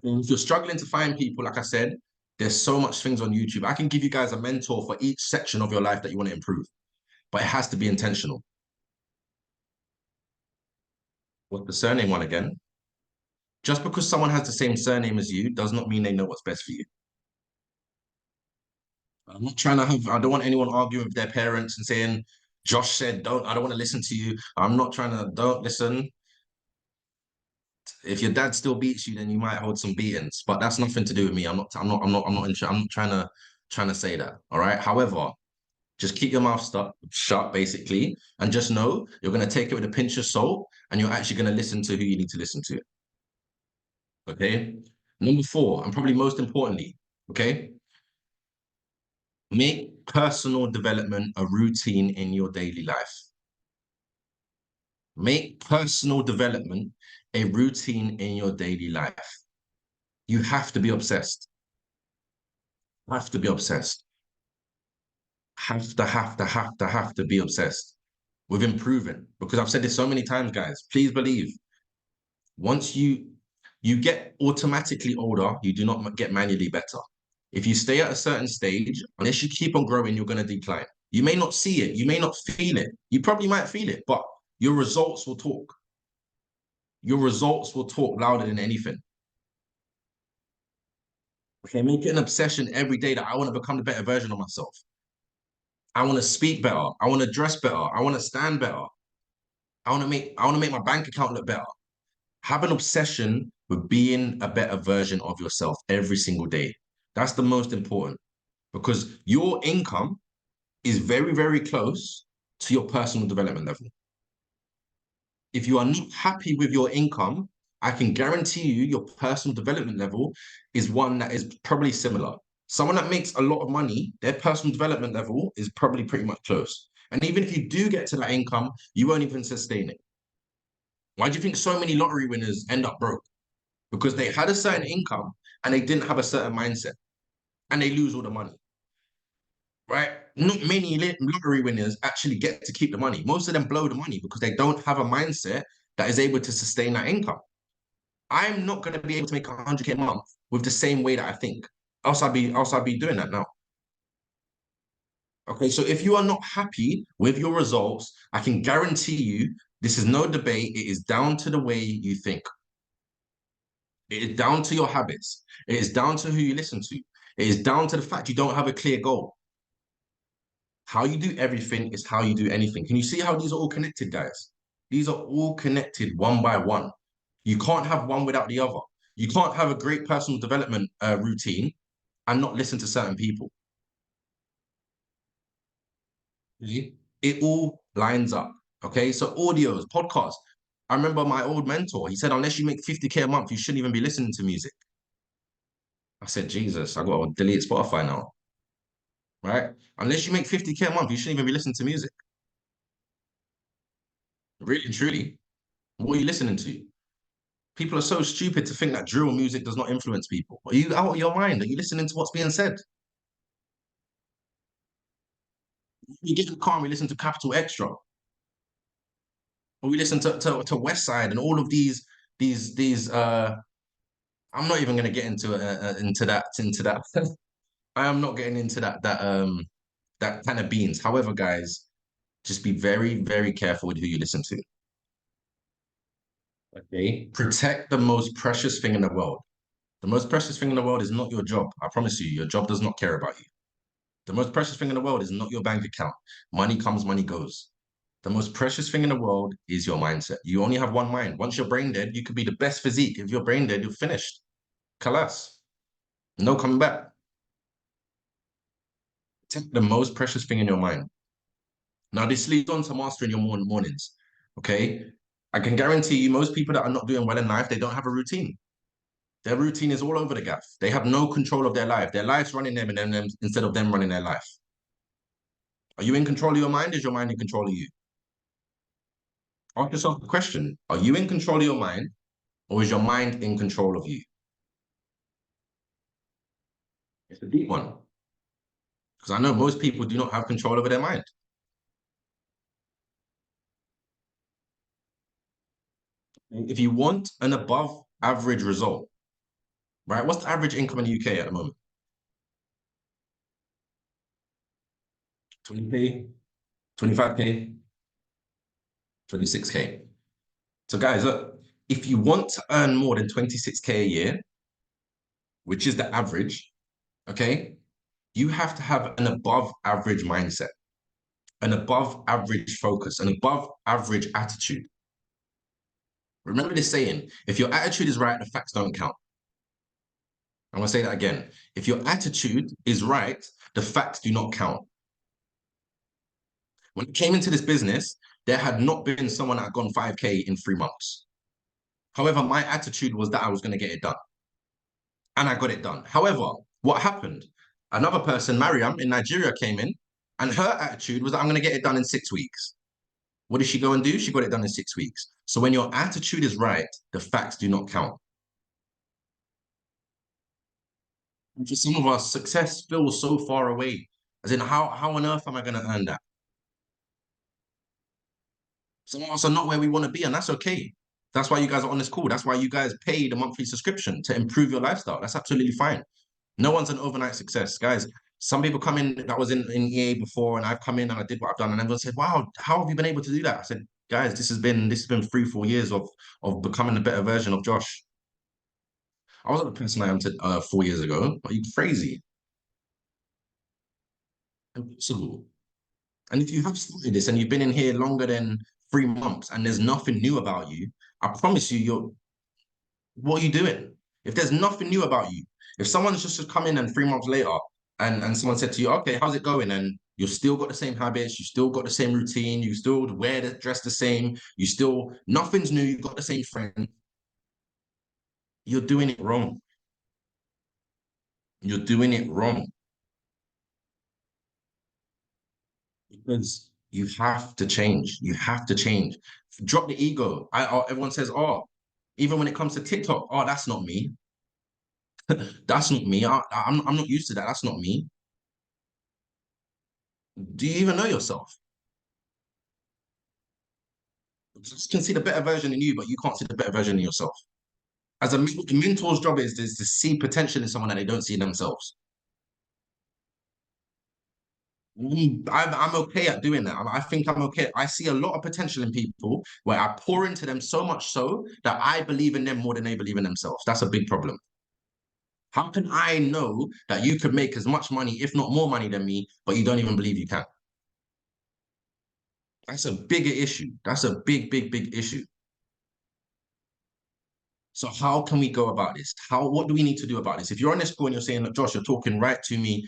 If you're struggling to find people, like I said, there's so much things on YouTube. I can give you guys a mentor for each section of your life that you want to improve, but it has to be intentional. What's the surname one again? Just because someone has the same surname as you does not mean they know what's best for you. I'm not trying to have, I don't want anyone arguing with their parents and saying, Josh said, I don't want to listen to you. I'm not trying to, don't listen. If your dad still beats you, then you might hold some beatings, but that's nothing to do with me. I'm not trying to say that. All right. However, just keep your mouth shut, basically, and just know you're going to take it with a pinch of salt and you're actually going to listen to who you need to listen to. Okay. Number 4, and probably most importantly, okay, make personal development a routine in your daily life. Make personal development a routine in your daily life. You have to be obsessed. Have to be obsessed. Have to be obsessed with improving. Because I've said this so many times, guys. Please believe. Once you get automatically older, you do not get manually better. If you stay at a certain stage, unless you keep on growing, you're going to decline. You may not see it. You may not feel it. You probably might feel it, but your results will talk. Your results will talk louder than anything. Okay, make it an obsession every day that I want to become the better version of myself. I want to speak better. I want to dress better. I want to stand better. I want to make my bank account look better. Have an obsession with being a better version of yourself every single day. That's the most important because your income is very, very close to your personal development level. If you are not happy with your income, I can guarantee you your personal development level is one that is probably similar. Someone that makes a lot of money, their personal development level is probably pretty much close. And even if you do get to that income, you won't even sustain it. Why do you think so many lottery winners end up broke? Because they had a certain income and they didn't have a certain mindset and they lose all the money, right? Not many lottery winners actually get to keep the money. Most of them blow the money because they don't have a mindset that is able to sustain that income. I'm not going to be able to make 100K a month with the same way that I think. Else I'd be doing that now. Okay, so if you are not happy with your results, I can guarantee you this is no debate. It is down to the way you think. It is down to your habits. It is down to who you listen to. It is down to the fact you don't have a clear goal. How you do everything is how you do anything. Can you see how these are all connected, guys? These are all connected one by one. You can't have one without the other. You can't have a great personal development routine and not listen to certain people. Okay? It all lines up. Okay, so audios, podcasts. I remember my old mentor. He said, unless you make 50K a month, you shouldn't even be listening to music. I said, Jesus, I got to delete Spotify now, right? Unless you make 50K a month, you shouldn't even be listening to music. Really and truly, what are you listening to? People are so stupid to think that drill music does not influence people. Are you out of your mind? Are you listening to what's being said? You get in the car and we listen to Capital Extra, or we listen to West Side and all of these. I'm not even going to get into that. I am not getting into that kind of beans. However, guys, just be very, very careful with who you listen to. Okay. Protect the most precious thing in the world. The most precious thing in the world is not your job. I promise you, your job does not care about you. The most precious thing in the world is not your bank account. Money comes, money goes. The most precious thing in the world is your mindset. You only have one mind. Once you're brain dead, you could be the best physique. If you're brain dead, you're finished. Kalas. No coming back. Take the most precious thing in your mind. Now, this leads on to mastering your mornings. Okay. I can guarantee you, most people that are not doing well in life, they don't have a routine. Their routine is all over the gaff. They have no control of their life. Their life's running them and them instead of them running their life. Are you in control of your mind? Is your mind in control of you? Ask yourself the question, are you in control of your mind or is your mind in control of you? It's a deep one. Because I know most people do not have control over their mind. If you want an above average result, right? What's the average income in the UK at the moment? 20K, 25K, 26K. So guys, look, if you want to earn more than 26K a year, which is the average, okay, you have to have an above average mindset, an above average focus, an above average attitude. Remember this saying, if your attitude is right, the facts don't count. I'm going to say that again. If your attitude is right, the facts do not count. When I came into this business, there had not been someone that had gone 5K in 3 months. However, my attitude was that I was going to get it done. And I got it done. However, what happened? Another person, Mariam in Nigeria, came in, and her attitude was that I'm going to get it done in 6 weeks. What did she go and do? She got it done in 6 weeks. So when your attitude is right, the facts do not count. And for some of us, success feels so far away. As in, how on earth am I going to earn that? Some of us are not where we want to be, and that's okay. That's why you guys are on this call. That's why you guys pay the monthly subscription to improve your lifestyle. That's absolutely fine. No one's an overnight success, guys. Some people come in that was in EA before, and I've come in and I did what I've done, and everyone said, "Wow, how have you been able to do that?" I said, "Guys, this has been 3-4 years of becoming a better version of Josh. I wasn't the person I am 4 years ago. Are you crazy? Impossible." And if you have started this and you've been in here longer than 3 months and there's nothing new about you, I promise you, what are you doing? If there's nothing new about you, if someone's just come in and 3 months later and someone said to you, okay, how's it going? And you've still got the same habits, you still got the same routine, you still dress the same, nothing's new, you've got the same friend, you're doing it wrong. You're doing it wrong. Because you have to change. You have to change. Drop the ego. Everyone says, oh, even when it comes to TikTok, oh, that's not me. That's not me. I'm not used to that. That's not me. Do you even know yourself? You can see the better version in you, but you can't see the better version in yourself. As a mentor's job is to see potential in someone that they don't see in themselves. I'm okay at doing that. I think I'm okay. I see a lot of potential in people where I pour into them so much so that I believe in them more than they believe in themselves. That's a big problem. How can I know that you could make as much money, if not more money than me, but you don't even believe you can? That's a bigger issue. That's a big, big, big issue. So how can we go about this? What do we need to do about this? If you're on this call and you're saying, Josh, you're talking right to me,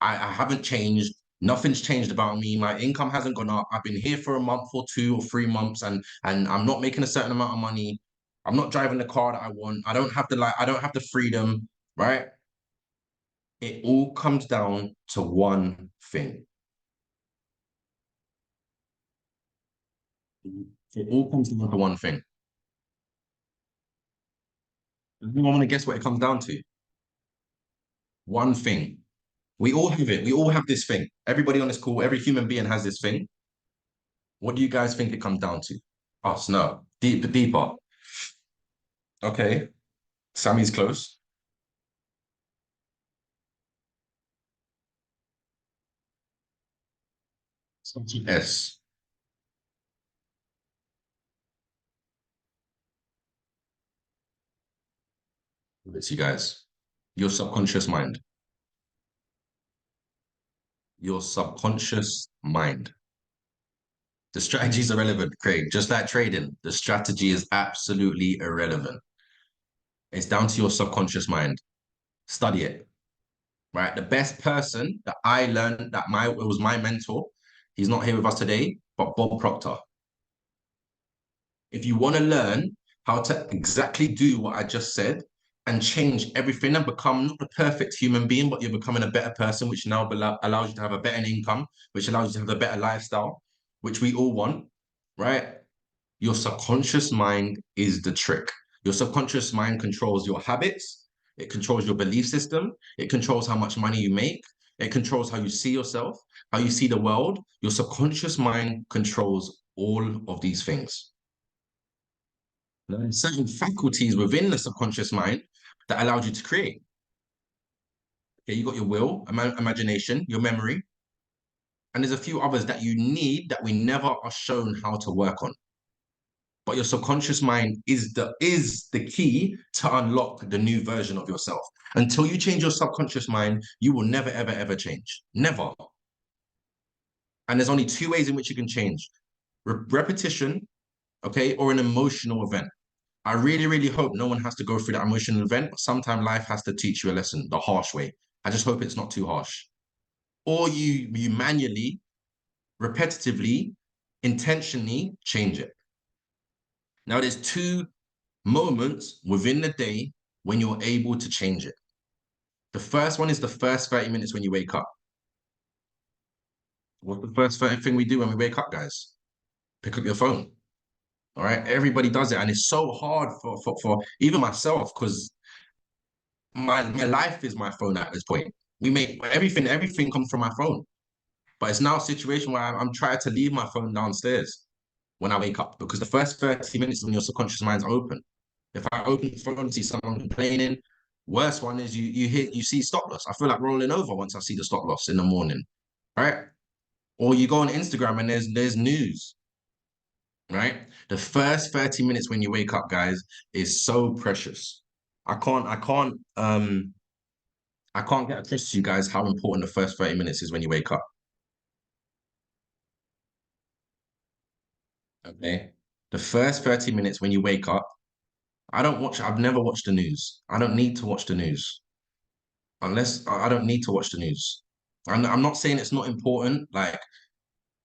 I haven't changed. Nothing's changed about me. My income hasn't gone up. I've been here for a month or 2 or 3 months, and I'm not making a certain amount of money. I'm not driving the car that I want. I don't have the I don't have the freedom, right? It all comes down to one thing. It all comes down to one thing. I want to guess what it comes down to. One thing. We all have it. We all have this thing. Everybody on this call, every human being has this thing. What do you guys think it comes down to? Us, no. Deeper. Okay. Sammy's close. S. It's you guys. Your subconscious mind. Your subconscious mind. The strategy is irrelevant, Craig. Just like trading, the strategy is absolutely irrelevant. It's down to your subconscious mind. Study it. Right? The best person that I learned that it was my mentor. He's not here with us today, but Bob Proctor. If you want to learn how to exactly do what I just said and change everything and become not the perfect human being, but you're becoming a better person, which now allows you to have a better income, which allows you to have a better lifestyle, which we all want, right? Your subconscious mind is the trick. Your subconscious mind controls your habits. It controls your belief system. It controls how much money you make. It controls how you see yourself, how you see the world. Your subconscious mind controls all of these things. There's certain faculties within the subconscious mind that allows you to create. Okay, you got your will, imagination, your memory, and there's a few others that you need that we never are shown how to work on. But your subconscious mind is the key to unlock the new version of yourself. Until you change your subconscious mind, you will never, ever, ever change. Never. And there's only two ways in which you can change: repetition, okay, or an emotional event. I really, really hope no one has to go through that emotional event, but sometimes life has to teach you a lesson the harsh way. I just hope it's not too harsh. Or you manually, repetitively, intentionally change it. Now, there's two moments within the day when you're able to change it. The first one is the first 30 minutes when you wake up. What's the first thing we do when we wake up, guys? Pick up your phone. All right. Everybody does it. And it's so hard for even myself, because my life is my phone at this point. We make everything comes from my phone. But it's now a situation where I'm trying to leave my phone downstairs when I wake up, because the first 30 minutes when your subconscious mind's open. If I open the phone and see someone complaining, worst one is you see stop loss. I feel like rolling over once I see the stop loss in the morning, right? Or you go on Instagram and there's news, right? The first 30 minutes when you wake up, guys, is so precious. I can't get across to you guys how important the first 30 minutes is when you wake up. Okay. The first 30 minutes when you wake up, I've never watched the news. I don't need to watch the news. Unless I don't need to watch the news. I'm not saying it's not important. Like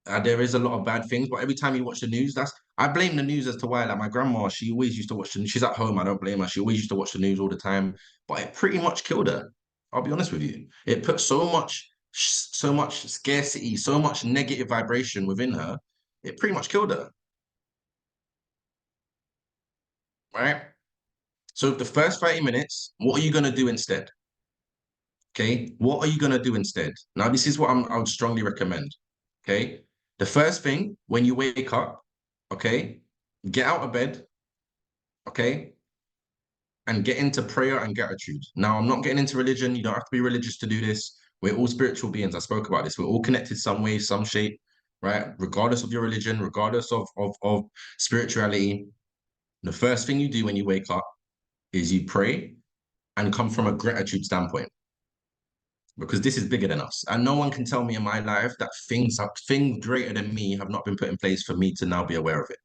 there is a lot of bad things, but every time you watch the news, I blame the news as to why. Like my grandma, she always used to watch the news. She's at home. I don't blame her. She always used to watch the news all the time, but it pretty much killed her. I'll be honest with you. It put so much scarcity, so much negative vibration within her. It pretty much killed her. Right. So the first 30 minutes, what are you gonna do instead? Okay, what are you gonna do instead? Now, this is what I would strongly recommend. Okay, the first thing when you wake up, okay, get out of bed, okay, and get into prayer and gratitude. Now, I'm not getting into religion. You don't have to be religious to do this. We're all spiritual beings. I spoke about this. We're all connected some way, some shape, right? Regardless of your religion, regardless of spirituality. The first thing you do when you wake up is you pray and come from a gratitude standpoint. because this is bigger than us. And no one can tell me in my life that things greater than me have not been put in place for me to now be aware of it.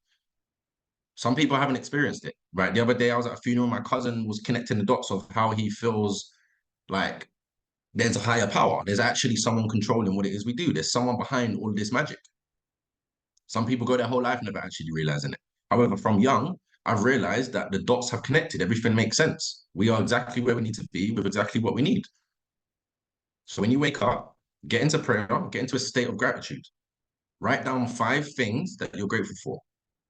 Some people haven't experienced it, right? The other day I was at a funeral, my cousin was connecting the dots of how he feels like there's a higher power. There's actually someone controlling what it is we do. There's someone behind all this magic. Some people go their whole life never actually realizing it. However, from young, I've realized that the dots have connected. Everything makes sense. We are exactly where we need to be with exactly what we need. So when you wake up, get into prayer, get into a state of gratitude. Write down 5 things that you're grateful for.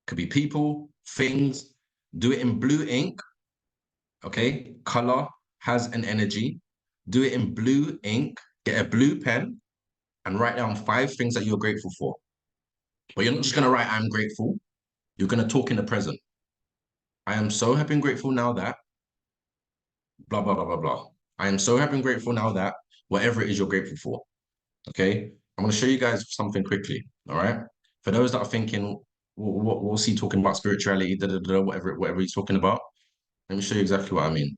Could be people, things. Do it in blue ink. Okay. Color has an energy. Do it in blue ink. Get a blue pen and write down 5 things that you're grateful for. But you're not just going to write, I'm grateful. You're going to talk in the present. I am so happy and grateful now that blah, blah, blah, blah, blah. I am so happy and grateful now that whatever it is you're grateful for. Okay. I'm going to show you guys something quickly. All right. For those that are thinking, what's he talking about spirituality, whatever he's talking about. Let me show you exactly what I mean.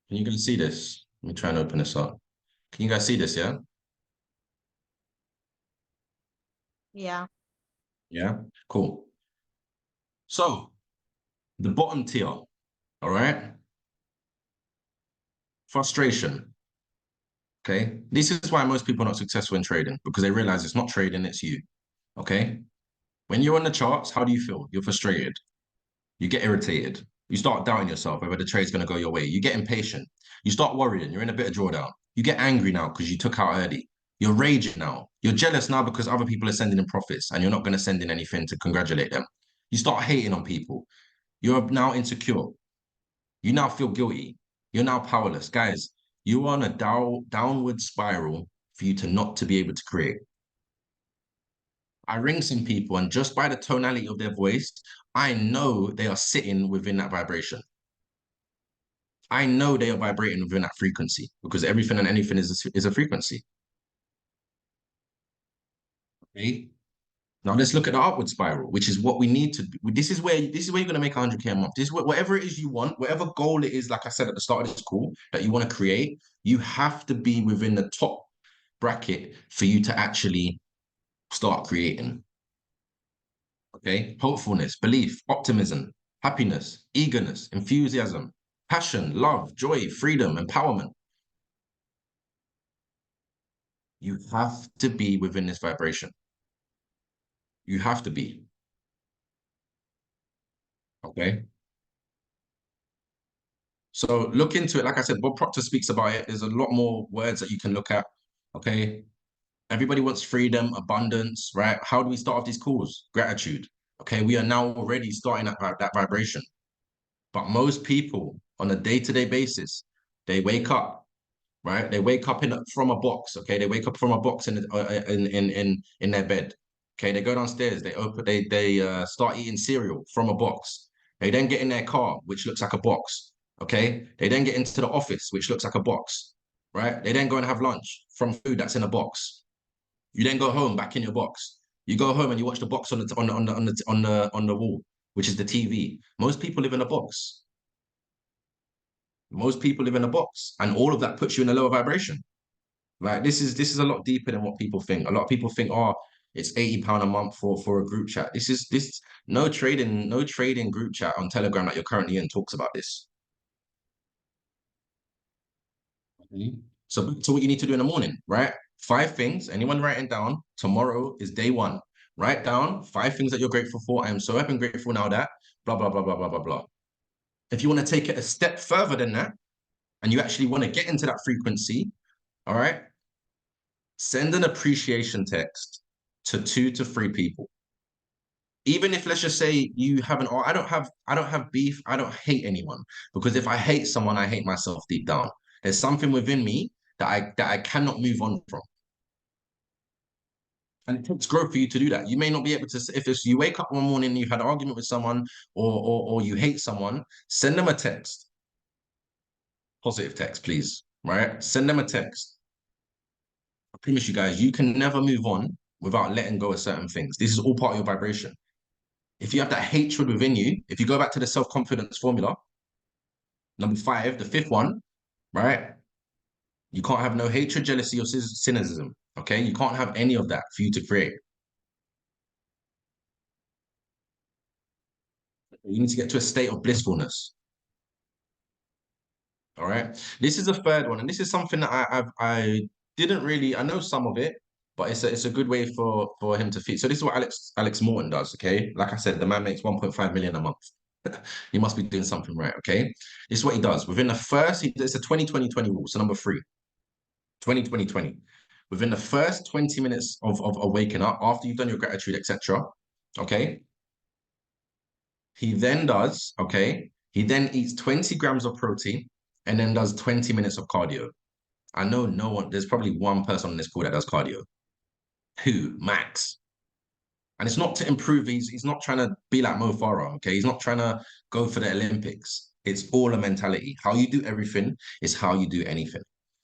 Can you guys see this? Let me try and open this up. Can you guys see this? Yeah. Yeah. Yeah. Cool. So the bottom tier. All right. Frustration. Okay. This is why most people are not successful in trading, because they realize it's not trading, it's you. Okay. When you're on the charts, how do you feel? You're frustrated. You get irritated. You start doubting yourself whether the trade's going to go your way. You get impatient. You start worrying. You're in a bit of drawdown. You get angry now because you took out early. You're raging now. You're jealous now because other people are sending in profits and you're not going to send in anything to congratulate them. You start hating on people. You're now insecure. You now feel guilty. You're now powerless. Guys, you're on a downward spiral for you to not to be able to create. I ring some people, and just by the tonality of their voice, I know they are sitting within that vibration. I know they are vibrating within that frequency because everything and anything is a frequency. Okay. Now let's look at the upward spiral, which is what we need to do. This is where you're going to make 100K a month. This is whatever it is you want, whatever goal it is, like I said at the start of this call, that you want to create, you have to be within the top bracket for you to actually start creating. Okay. Hopefulness, belief, optimism, happiness, eagerness, enthusiasm, passion, love, joy, freedom, empowerment. You have to be within this vibration. You have to be. Okay. So look into it. Like I said, Bob Proctor speaks about it. There's a lot more words that you can look at. Okay. Everybody wants freedom, abundance, right? How do we start off these calls? Gratitude. Okay. We are now already starting at that vibration. But most people on a day-to-day basis, they wake up, right? They wake up from a box. Okay. They wake up from a box in their bed. Okay. They go downstairs. They start eating cereal from a box. They then get in their car, which looks like a box. Okay. They then get into the office, which looks like a box, right? They then go and have lunch from food that's in a box. You then go home back in your box. You go home and you watch the box on the wall, which is the TV. Most people live in a box. Most people live in a box, and all of that puts you in a lower vibration. Like this is a lot deeper than what people think. A lot of people think, oh, it's £80 a month for a group chat. This no trading group chat on Telegram that you're currently in talks about this. Okay. So what you need to do in the morning, right? 5 things. Anyone writing down? Tomorrow is day one. Write down 5 things that you're grateful for. I am so happy and grateful now that blah blah blah blah blah blah blah. If you want to take it a step further than that, and you actually want to get into that frequency, all right, send an appreciation text to 2 to 3 people. Even if, let's just say, you haven't, or I don't have beef, I don't hate anyone, because if I hate someone, I hate myself deep down. There's something within me that I cannot move on from. And it takes growth for you to do that. You may not be able to, if it's, you wake up one morning and you've had an argument with someone, or you hate someone, send them a text. Positive text, please. Right? Send them a text. I promise you guys, you can never move on without letting go of certain things. This is all part of your vibration. If you have that hatred within you, if you go back to the self-confidence formula, Number five, the fifth one, right? You can't have no hatred, jealousy, or cynicism. Okay, you can't have any of that for you to create. You need to get to a state of blissfulness. All right. This is the third one, and this is something that I didn't really. I know some of it, but it's a good way for him to feed. So this is what Alex Morton does. Okay, like I said, the man makes 1.5 million a month. He must be doing something right. Okay, this is what he does. Within the first, it's a 20-20-20 rule. So number three, 20-20-20. Within the first 20 minutes of waking up, after you've done your gratitude, etc. Okay, he then does. Okay, he then eats 20 grams of protein and then does 20 minutes of cardio. I know no one, there's probably one person on this call that does cardio. Who? Max. And it's not to improve. He's not trying to be like Mo Farah, okay? He's not trying to go for the Olympics. It's all a mentality. How you do everything is how you do anything.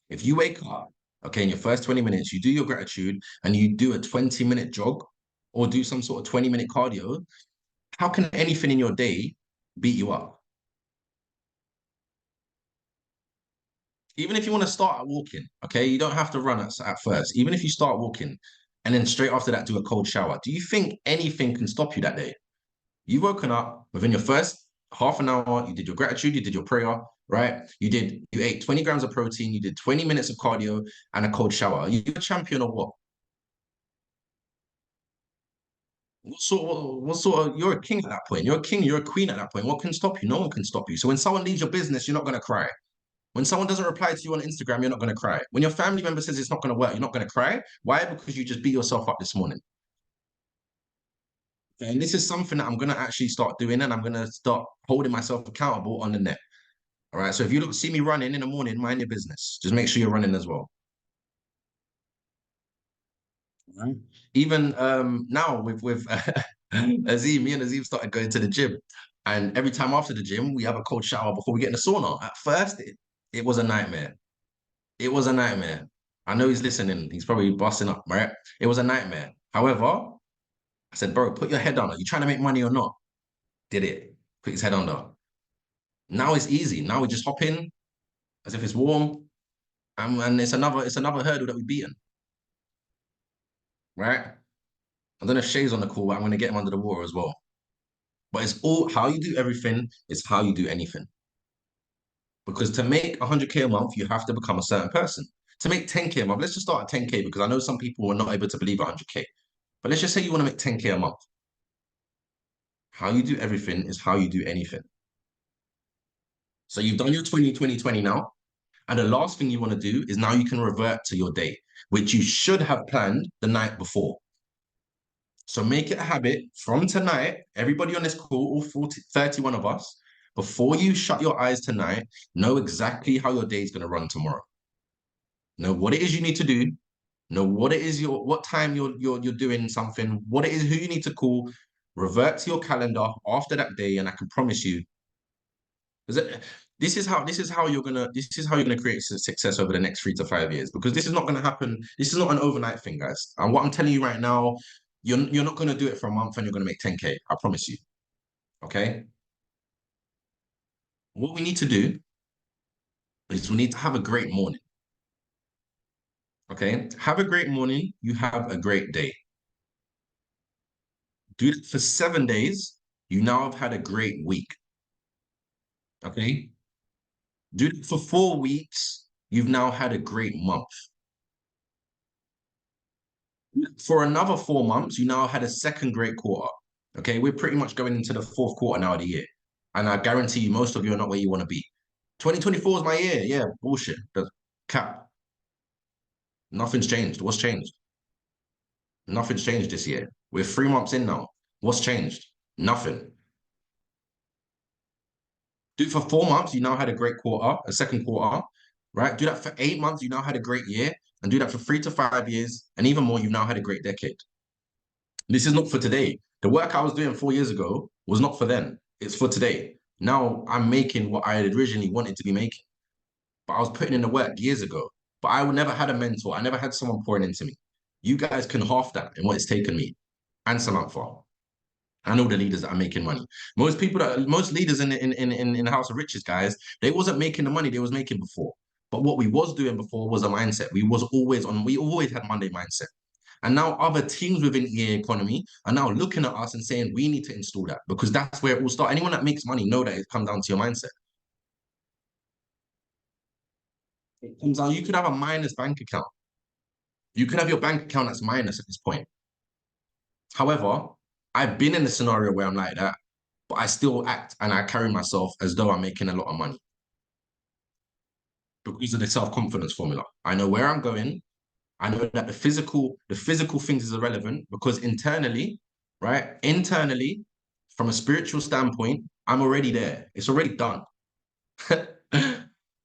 If you wake up, okay, in your first 20 minutes, you do your gratitude and you do a 20-minute jog or do some sort of 20-minute cardio, how can anything in your day beat you up? Even if you want to start walking, okay, you don't have to run at first. Even if you start walking and then straight after that do a cold shower, do you think anything can stop you that day? You've woken up within your first half an hour, you did your gratitude, you did your prayer, right? You ate 20 grams of protein, you did 20 minutes of cardio and a cold shower. You're a champion of what? You're a king at that point. You're a king, you're a queen at that point. What can stop you? No one can stop you. So when someone leaves your business, you're not going to cry. When someone doesn't reply to you on Instagram, you're not going to cry. When your family member says it's not going to work, you're not going to cry. Why? Because you just beat yourself up this morning. And this is something that I'm going to actually start doing, and I'm going to start holding myself accountable on the net. All right. So if you don't see me running in the morning, mind your business. Just make sure you're running as well. Right. Even now with Azim, me and Azim started going to the gym. And every time after the gym, we have a cold shower before we get in the sauna. At first, it was a nightmare. It was a nightmare. I know he's listening. He's probably busting up, right? It was a nightmare. However, I said, bro, put your head down. Are you trying to make money or not? Did it. Put his head under. Now it's easy. Now we just hop in as if it's warm. And it's another hurdle that we've beaten, right? I don't know if Shay's on the call, but I'm gonna get him under the water as well. But it's all how you do everything is how you do anything. Because to make 100K a month, you have to become a certain person. To make 10K a month, let's just start at 10K because I know some people are not able to believe 100K. But let's just say you want to make 10K a month. How you do everything is how you do anything. So you've done your 20-20-20 now. And the last thing you want to do is now you can revert to your day, which you should have planned the night before. So make it a habit from tonight, everybody on this call, all 31 of us, before you shut your eyes tonight, know exactly how your day is going to run tomorrow. Know what it is you need to do. Know what it is what time you're doing something, what it is, who you need to call. Revert to your calendar after that day, and I can promise you, this is how you're gonna create success over the next 3 to 5 years. Because this is not gonna happen. This is not an overnight thing, guys. And what I'm telling you right now, you're not gonna do it for a month and you're gonna make 10K. I promise you. Okay. What we need to do is we need to have a great morning. Okay. Have a great morning. You have a great day. Do it for 7 days. You now have had a great week. Okay. Do it for 4 weeks. You've now had a great month. For another 4 months, you now had a second great quarter. Okay. We're pretty much going into the fourth quarter now of the year. And I guarantee you, most of you are not where you want to be. 2024 is my year. Yeah. Bullshit. But cap. Nothing's changed. What's changed? Nothing's changed this year. We're 3 months in now. What's changed? Nothing. Do it for 4 months, you now had a great quarter, a second quarter, right? Do that for 8 months, you now had a great year, and do that for 3 to 5 years, and even more, you've now had a great decade. This is not for today. The work I was doing 4 years ago was not for then. It's for today. Now I'm making what I originally wanted to be making, but I was putting in the work years ago. But I never had a mentor. I never had someone pouring into me. You guys can half that in what it's taken me and Samantha. I know the leaders that are making money. Most leaders in the House of Riches, guys, they wasn't making the money they was making before. But what we was doing before was a mindset. We always had Monday mindset. And now other teams within EA economy are now looking at us and saying we need to install that because that's where it will start. Anyone that makes money know that it comes down to your mindset. It comes down, you could have a minus bank account. You could have your bank account that's minus at this point. However, I've been in a scenario where I'm like that, but I still act and I carry myself as though I'm making a lot of money because of the self-confidence formula. I know where I'm going. I know that the physical things is irrelevant because internally, right? Internally, from a spiritual standpoint, I'm already there. It's already done.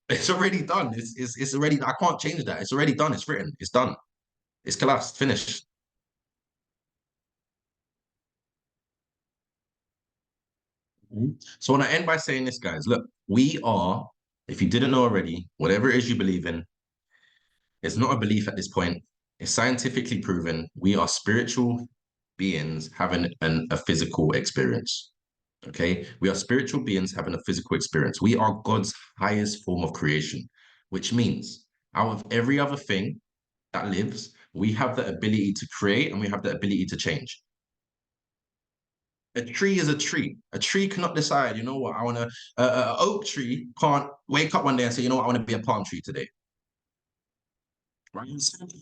It's already done. It's already. I can't change that. It's already done. It's written. It's done. It's collapsed. Finished. So I want to end by saying this, guys. Look, we are. If you didn't know already, whatever it is you believe in, it's not a belief at this point. It's scientifically proven. We are spiritual beings having a physical experience. Okay. We are spiritual beings having a physical experience. We are God's highest form of creation, which means out of every other thing that lives, we have the ability to create and we have the ability to change. A tree is a tree. A tree cannot decide, you know what, I want to, oak tree can't wake up one day and say, you know what, I want to be a palm tree today. Right?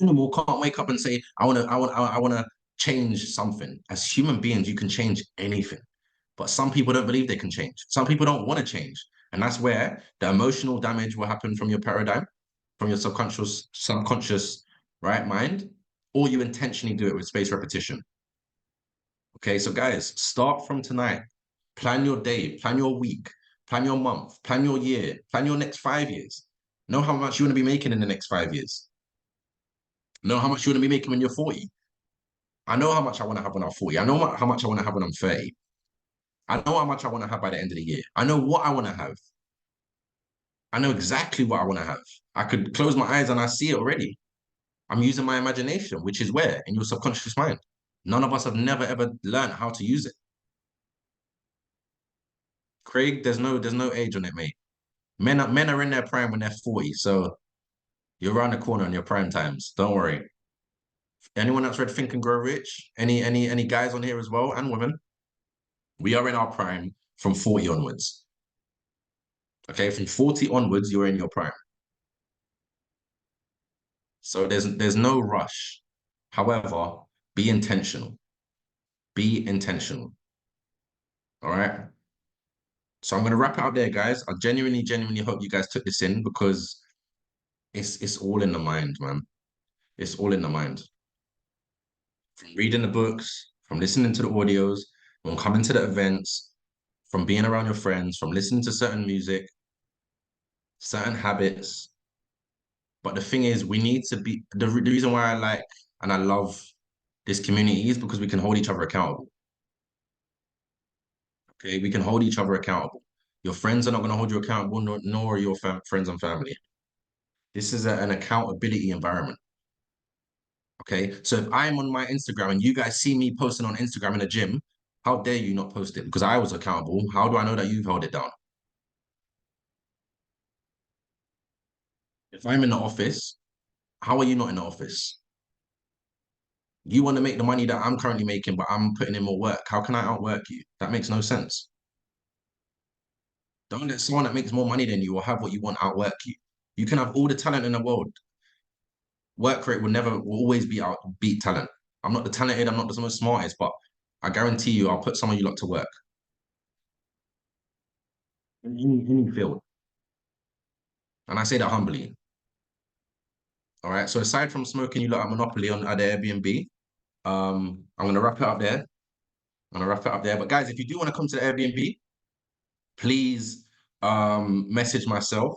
Animal can't wake up and say, I want to change something. As human beings, you can change anything. But some people don't believe they can change. Some people don't want to change. And that's where the emotional damage will happen from your paradigm, from your subconscious, right, mind, or you intentionally do it with spaced repetition. Okay, so guys, start from tonight. Plan your day, plan your week, plan your month, plan your year, plan your next 5 years. Know how much you want to be making in the next 5 years. Know how much you want to be making when you're 40. I know how much I want to have when I'm 40. I know how much I want to have when I'm 30. I know how much I want to have by the end of the year. I know what I want to have. I know exactly what I want to have. I could close my eyes and I see it already. I'm using my imagination, which is where? In your subconscious mind. None of us have never ever learned how to use it. Craig, there's no age on it, mate. Men are in their prime when they're 40, so you're around the corner in your prime times. Don't worry. Anyone that's read Think and Grow Rich? Any guys on here as well and women? We are in our prime from 40 onwards. Okay, from 40 onwards, you're in your prime. So there's no rush. However, be intentional. Be intentional. All right. So I'm gonna wrap it up there, guys. I genuinely hope you guys took this in because it's all in the mind, man. It's all in the mind. From reading the books, from listening to the audios, from coming to the events, from being around your friends, from listening to certain music, certain habits. But the thing is, we need to be the reason why I like and I love this community is because we can hold each other accountable. Okay, we can hold each other accountable. Your friends are not going to hold you accountable, nor are your friends and family. This is an accountability environment. Okay, so if I'm on my Instagram and you guys see me posting on Instagram in the gym, how dare you not post it? Because I was accountable. How do I know that you've held it down? If I'm in the office, how are you not in the office? You want to make the money that I'm currently making, but I'm putting in more work. How can I outwork you? That makes no sense. Don't let someone that makes more money than you or have what you want outwork you. You can have all the talent in the world. Work rate will always beat talent. I'm not the talented, I'm not the most smartest, but I guarantee you I'll put some of you lot to work in any field. And I say that humbly. All right. So aside from smoking you lot at Monopoly at the Airbnb, I'm gonna wrap it up there. I'm gonna wrap it up there. But guys, if you do want to come to the Airbnb, please message myself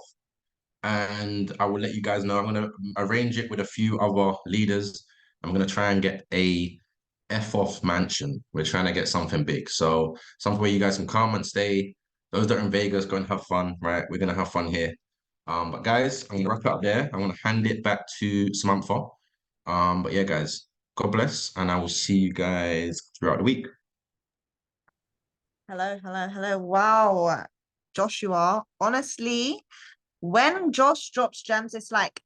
and I will let you guys know. I'm gonna arrange it with a few other leaders. I'm gonna try and get a F off mansion. We're trying to get something big. So something where you guys can come and stay. Those that are in Vegas, go and have fun, right? We're gonna have fun here. But guys, I'm gonna wrap it up there. I'm gonna hand it back to Samantha. But yeah, guys, God bless, and I will see you guys throughout the week. Hello. Wow, Joshua. Honestly, when Josh drops gems, it's like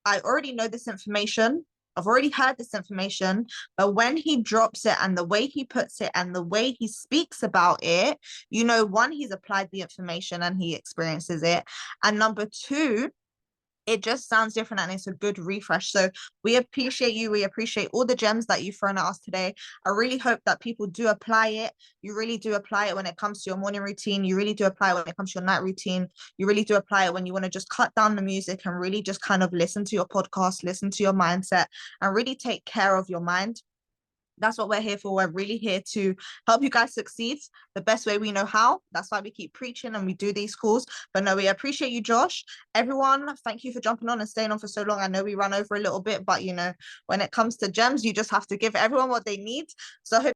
I already know this information. I've already heard this information, but when he drops it and the way he puts it and the way he speaks about it, you know, one, he's applied the information and he experiences it. And number two, it just sounds different and it's a good refresh. So we appreciate you. We appreciate all the gems that you've thrown at us today. I really hope that people do apply it. You really do apply it when it comes to your morning routine. You really do apply it when it comes to your night routine. You really do apply it when you want to just cut down the music and really just kind of listen to your podcast, listen to your mindset, and really take care of your mind. That's what we're here for. We're really here to help you guys succeed the best way we know how. That's why we keep preaching and we do these calls. But no, we appreciate you, Josh. Everyone, thank you for jumping on and staying on for so long. I know we ran over a little bit, but you know, when it comes to gems, you just have to give everyone what they need. So I hope